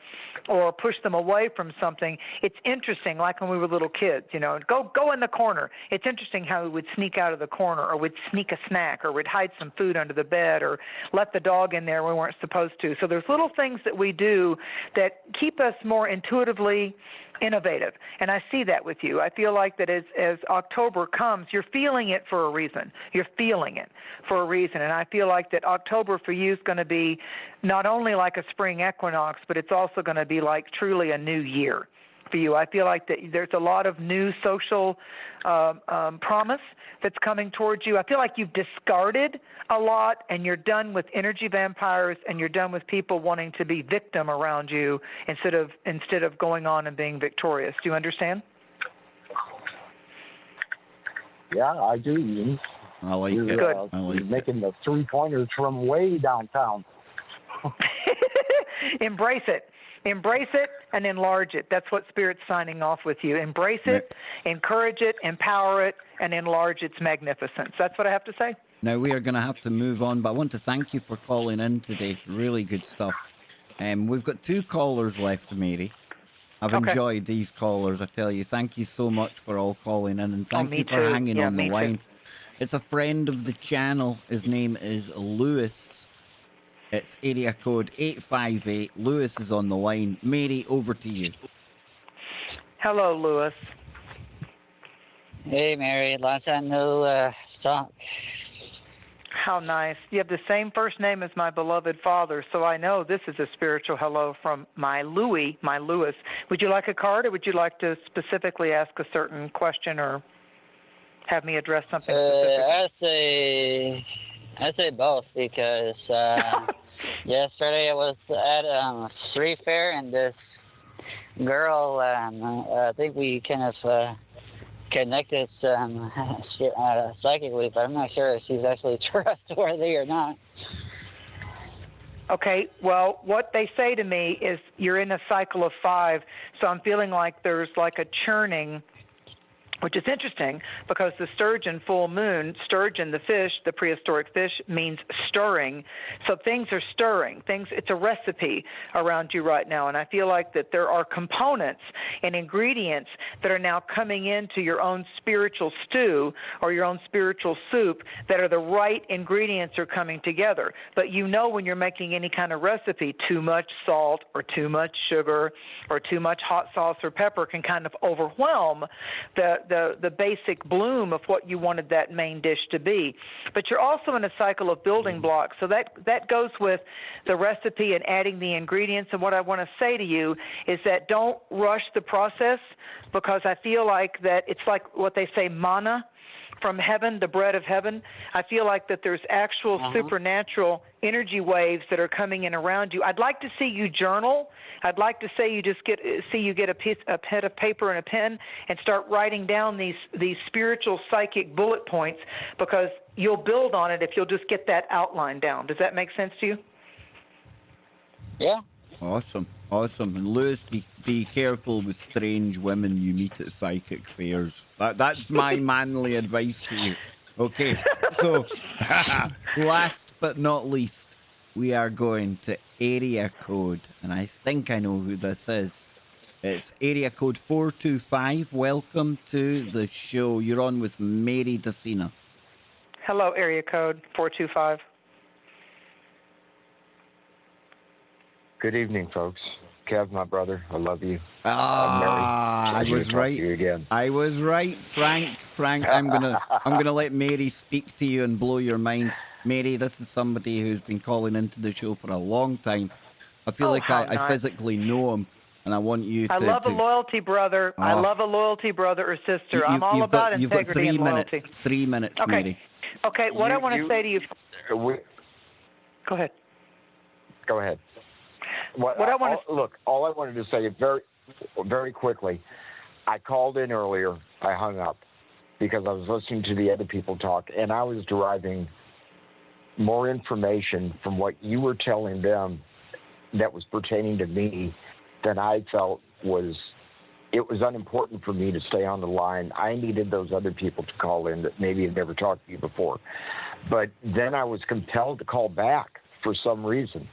or push them away from something, it's interesting, like when we were little kids, go in the corner. It's interesting how we would sneak out of the corner or we'd sneak a snack or we'd hide some food under the bed or let the dog in there we weren't supposed to. So there's little things that we do that keep us more intuitively innovative. And I see that with you. I feel like that as October comes, you're feeling it for a reason. You're feeling it for a reason. And I feel like that October for you is going to be not only like a spring equinox, but it's also going to be like truly a new year for you. I feel like that there's a lot of new social promise that's coming towards you. I feel like you've discarded a lot and you're done with energy vampires and you're done with people wanting to be victim around you instead of going on and being victorious. Do you understand?
Yeah, I do, Ian.
I like it.
Good.
You're making the three-pointers from way downtown.
Embrace it. Embrace it and enlarge it. That's what Spirit's signing off with you. Embrace it, encourage it, empower it, and enlarge its magnificence. That's what I have to say.
Now, we are going to have to move on, but I want to thank you for calling in today. Really good stuff. We've got 2 callers left, Mary. I've enjoyed these callers, I tell you. Thank you so much for all calling in, and thank you for hanging on the line. It's a friend of the channel. His name is Lewis. It's area code 858. Lewis is on the line. Mary, over to you.
Hello, Lewis.
Hey, Mary. Long time no talk.
How nice. You have the same first name as my beloved father, so I know this is a spiritual hello from my Louis. Would you like a card, or would you like to specifically ask a certain question or have me address something specific?
I say both, because yesterday I was at a street fair, and this girl, I think we kind of connected psychically, but I'm not sure if she's actually trustworthy or not.
Okay, well, what they say to me is you're in a cycle of 5, so I'm feeling like there's like a churning, which is interesting because the sturgeon full moon, sturgeon, the fish, the prehistoric fish, means stirring. So things are stirring. It's a recipe around you right now. And I feel like that there are components and ingredients that are now coming into your own spiritual stew or your own spiritual soup that are the right ingredients are coming together. But you know when you're making any kind of recipe, too much salt or too much sugar or too much hot sauce or pepper can kind of overwhelm the basic bloom of what you wanted that main dish to be. But you're also in a cycle of building blocks. So that goes with the recipe and adding the ingredients. And what I want to say to you is that don't rush the process, because I feel like that it's like what they say, manna from heaven, the bread of heaven. I feel like that there's actual supernatural energy waves that are coming in around you. I'd like to see you journal. I'd like to say you just get a pad of paper and a pen and start writing down these spiritual psychic bullet points, because you'll build on it if you'll just get that outline down. Does that make sense to you?
Yeah.
Awesome. And Lewis, be careful with strange women you meet at psychic fairs. That's my manly advice to you. Okay, so last but not least, we are going to area code, and I think I know who this is. It's area code 425. Welcome to the show. You're on with Mary Dusina.
Hello, area code 425.
Good evening, folks. Kev, my brother, I love you.
Mary, I was right.
You again.
I was right, Frank. I'm gonna let Mary speak to you and blow your mind. Mary, this is somebody who's been calling into the show for a long time. I feel like I physically know him, and I want you to.
I love a loyalty brother. I love a loyalty brother or sister. I'm all about integrity and loyalty.
You've got 3 minutes,
okay.
Mary.
Okay, what I want to say to you. Go ahead.
Go ahead. Look, all I wanted to say very, very quickly, I called in earlier. I hung up because I was listening to the other people talk, and I was deriving more information from what you were telling them that was pertaining to me than I felt was unimportant for me to stay on the line. I needed those other people to call in that maybe had never talked to you before. But then I was compelled to call back for some reason.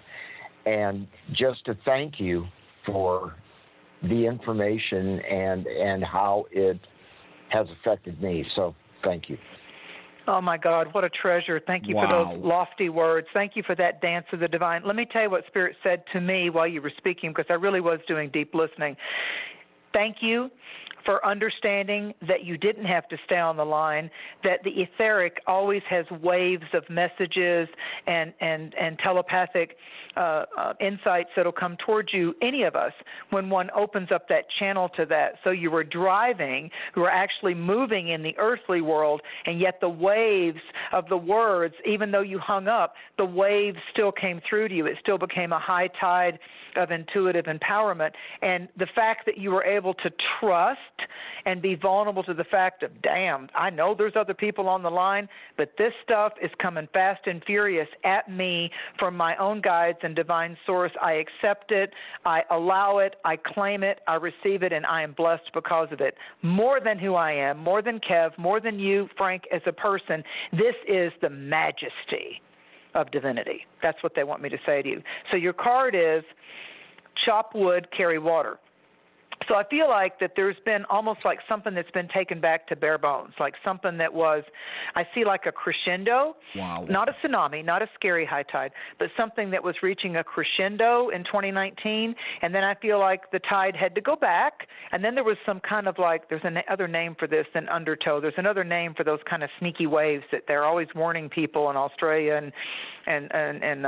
And just to thank you for the information and how it has affected me. So thank you.
Oh, my God, what a treasure. Thank you for those lofty words. Thank you for that dance of the divine. Let me tell you what Spirit said to me while you were speaking, because I really was doing deep listening. Thank you for understanding that you didn't have to stay on the line, that the etheric always has waves of messages and telepathic insights that'll come towards you, any of us, when one opens up that channel to that. So you were driving, you were actually moving in the earthly world, and yet the waves of the words, even though you hung up, the waves still came through to you. It still became a high tide of intuitive empowerment. And the fact that you were able to trust and be vulnerable to the fact of, damn, I know there's other people on the line, but this stuff is coming fast and furious at me from my own guides and divine source. I accept it, I allow it, I claim it, I receive it, and I am blessed because of it. More than who I am, more than Kev, more than you, Frank, as a person, this is the majesty of divinity. That's what they want me to say to you. So your card is chop wood, carry water. So I feel like that there's been almost like something that's been taken back to bare bones, like something that was, I see like a crescendo, not a tsunami, not a scary high tide, but something that was reaching a crescendo in 2019. And then I feel like the tide had to go back. And then there was some kind of like, there's another name for this than undertow. There's another name for those kind of sneaky waves that they're always warning people in Australia and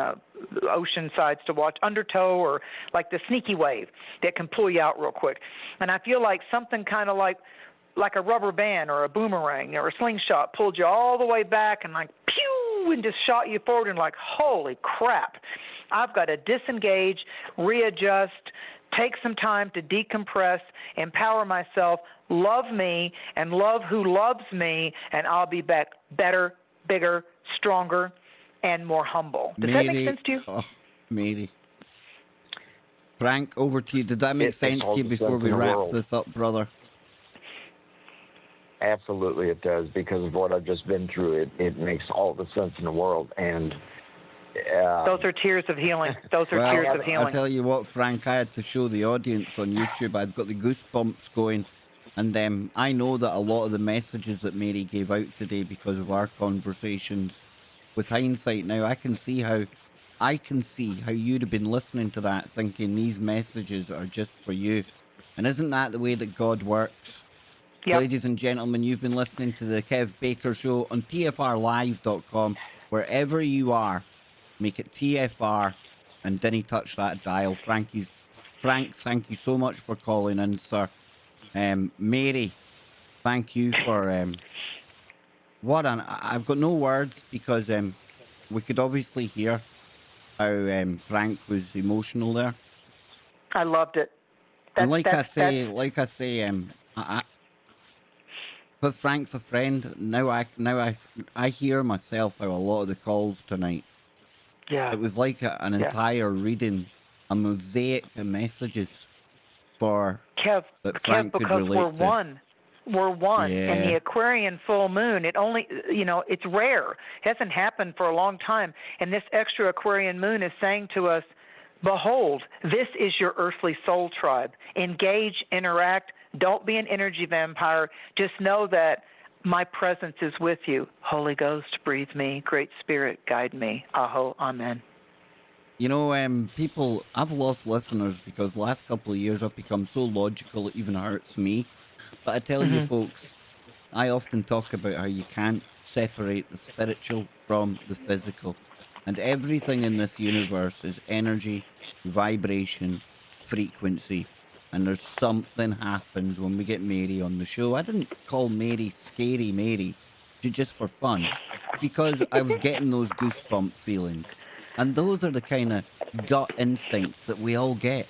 ocean sides to watch, undertow, or like the sneaky wave that can pull you out real quick. And I feel like something kind of like a rubber band or a boomerang or a slingshot pulled you all the way back and like pew and just shot you forward and like, holy crap, I've got to disengage, readjust, take some time to decompress, empower myself, love me and love who loves me, and I'll be back better, bigger, stronger, and more humble. Does that make sense to you?
Oh, Mary. Frank, over to you. Did that make sense to you before we wrap this up, brother?
Absolutely it does, because of what I've just been through. It makes all the sense in the world. And
those are tears of healing. Those are tears of healing.
I'll tell you what, Frank, I had to show the audience on YouTube. I've got the goosebumps going. And I know that a lot of the messages that Mary gave out today, because of our conversations, with hindsight now, I can see how you'd have been listening to that thinking these messages are just for you. And isn't that the way that God works? Yep. Ladies and gentlemen, you've been listening to the Kev Baker Show on TFRlive.com. Wherever you are, make it TFR and didn't touch that dial. Frank, thank you so much for calling in, sir. Mary, thank you for I've got no words, because we could obviously hear how Frank was emotional there.
I loved it.
And like I say, because Frank's a friend, now I hear myself how a lot of the calls tonight.
Yeah.
It was like an entire reading, a mosaic of messages for that Frank could relate to.
We're one. And the Aquarian full moon, it's rare. It hasn't happened for a long time. And this extra Aquarian moon is saying to us, behold, this is your earthly soul tribe. Engage, interact. Don't be an energy vampire. Just know that my presence is with you. Holy Ghost, breathe me. Great Spirit, guide me. Aho, amen.
You know, people, I've lost listeners because the last couple of years I've become so logical it even hurts me. But I tell you folks, I often talk about how you can't separate the spiritual from the physical. And everything in this universe is energy, vibration, frequency. And there's something happens when we get Mary on the show. I didn't call Mary Scary Mary just for fun, because I was getting those goosebump feelings. And those are the kind of gut instincts that we all get.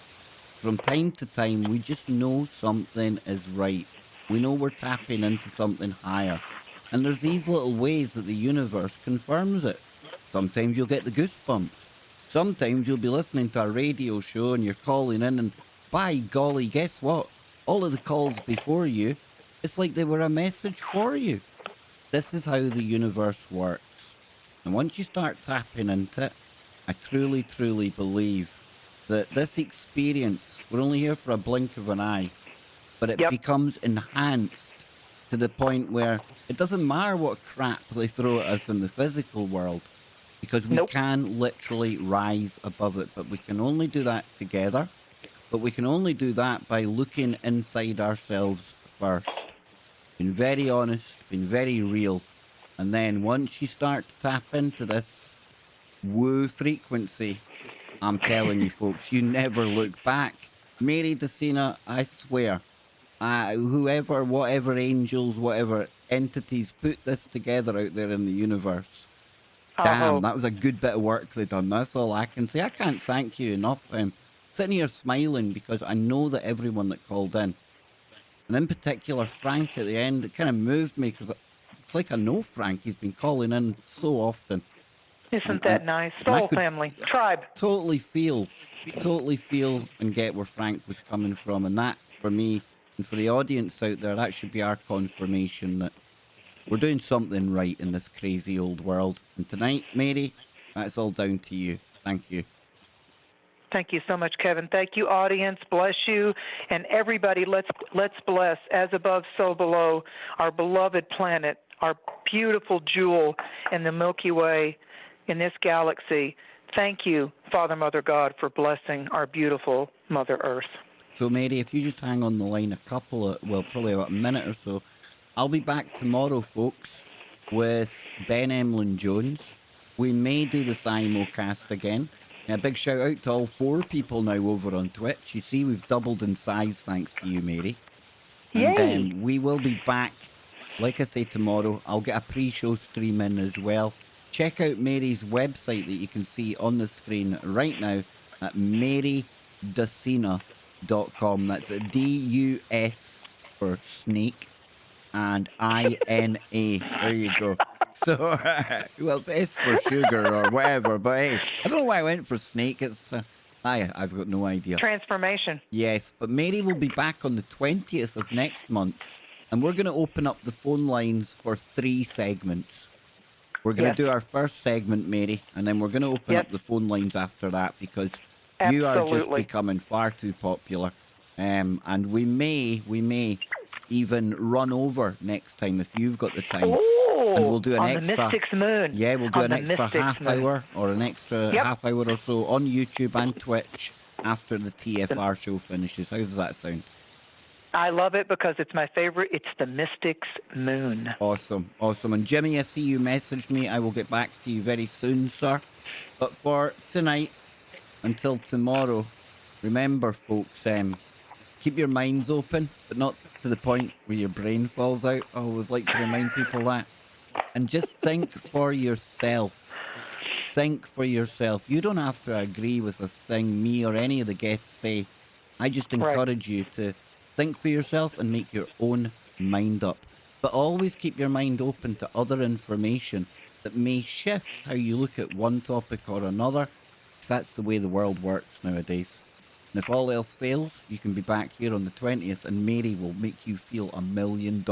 From time to time, we just know something is right. We know we're tapping into something higher. And there's these little ways that the universe confirms it. Sometimes you'll get the goosebumps. Sometimes you'll be listening to a radio show and you're calling in, and by golly, guess what? All of the calls before you, it's like they were a message for you. This is how the universe works. And once you start tapping into it, I truly, truly believe that this experience, we're only here for a blink of an eye, but it becomes enhanced to the point where it doesn't matter what crap they throw at us in the physical world, because we can literally rise above it. But we can only do that together. But we can only do that by looking inside ourselves first. Being very honest, being very real. And then once you start to tap into this woo frequency, I'm telling you folks, you never look back. Mary Dusina, I swear, whoever, whatever angels, whatever entities put this together out there in the universe, damn, that was a good bit of work they done. That's all I can say. I can't thank you enough. Sitting here smiling because I know that everyone that called in, and in particular Frank at the end, it kind of moved me, because it's like I know Frank. He's been calling in so often.
Isn't that nice? Soul family, tribe.
Totally feel and get where Frank was coming from. And that, for me, and for the audience out there, that should be our confirmation that we're doing something right in this crazy old world. And tonight, Mary, that's all down to you. Thank you.
Thank you so much, Kevin. Thank you, audience. Bless you. And everybody, let's bless, as above, so below, our beloved planet, our beautiful jewel in the Milky Way, in this galaxy. Thank you, Father, Mother, God, for blessing our beautiful Mother Earth.
So, Mary, if you just hang on the line probably about a minute or so, I'll be back tomorrow, folks, with Ben Emlyn Jones. We may do the simulcast again. A big shout out to all 4 people now over on Twitch. You see, we've doubled in size thanks to you, Mary. And we will be back, like I say, tomorrow. I'll get a pre-show stream in as well. Check out Mary's website that you can see on the screen right now at marydusina.com. That's a D-U-S for snake and I-N-A. There you go. So, well, it's S for sugar or whatever, but hey, I don't know why I went for snake. It's, I've got no idea.
Transformation.
Yes, but Mary will be back on the 20th of next month, and we're going to open up the phone lines for 3 segments. We're going to do our first segment, Mary, and then we're going to open up the phone lines after that because you are just becoming far too popular. And we may even run over next time if you've got the time. And we'll do an extra.
The Mystic's Moon.
Yeah, we'll do an extra half hour or an extra half hour or so on YouTube and Twitch after the TFR show finishes. How does that sound?
I love it because it's my favorite. It's the Mystic's Moon.
Awesome, awesome. And Jimmy, I see you messaged me. I will get back to you very soon, sir. But for tonight, until tomorrow, remember, folks, keep your minds open, but not to the point where your brain falls out. I always like to remind people that. And just think for yourself. Think for yourself. You don't have to agree with a thing me or any of the guests say. I just encourage you to think for yourself and make your own mind up. But always keep your mind open to other information that may shift how you look at one topic or another, because that's the way the world works nowadays. And if all else fails, you can be back here on the 20th and Mary will make you feel $1 million.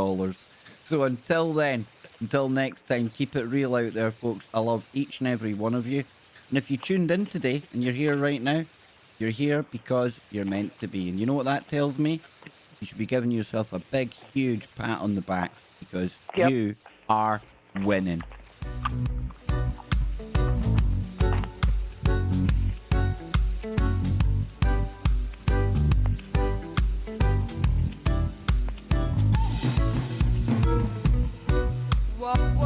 So until then, until next time, keep it real out there, folks. I love each and every one of you. And if you tuned in today and you're here right now, you're here because you're meant to be. And you know what that tells me? You should be giving yourself a big, huge pat on the back because you are winning.
Whoa, whoa.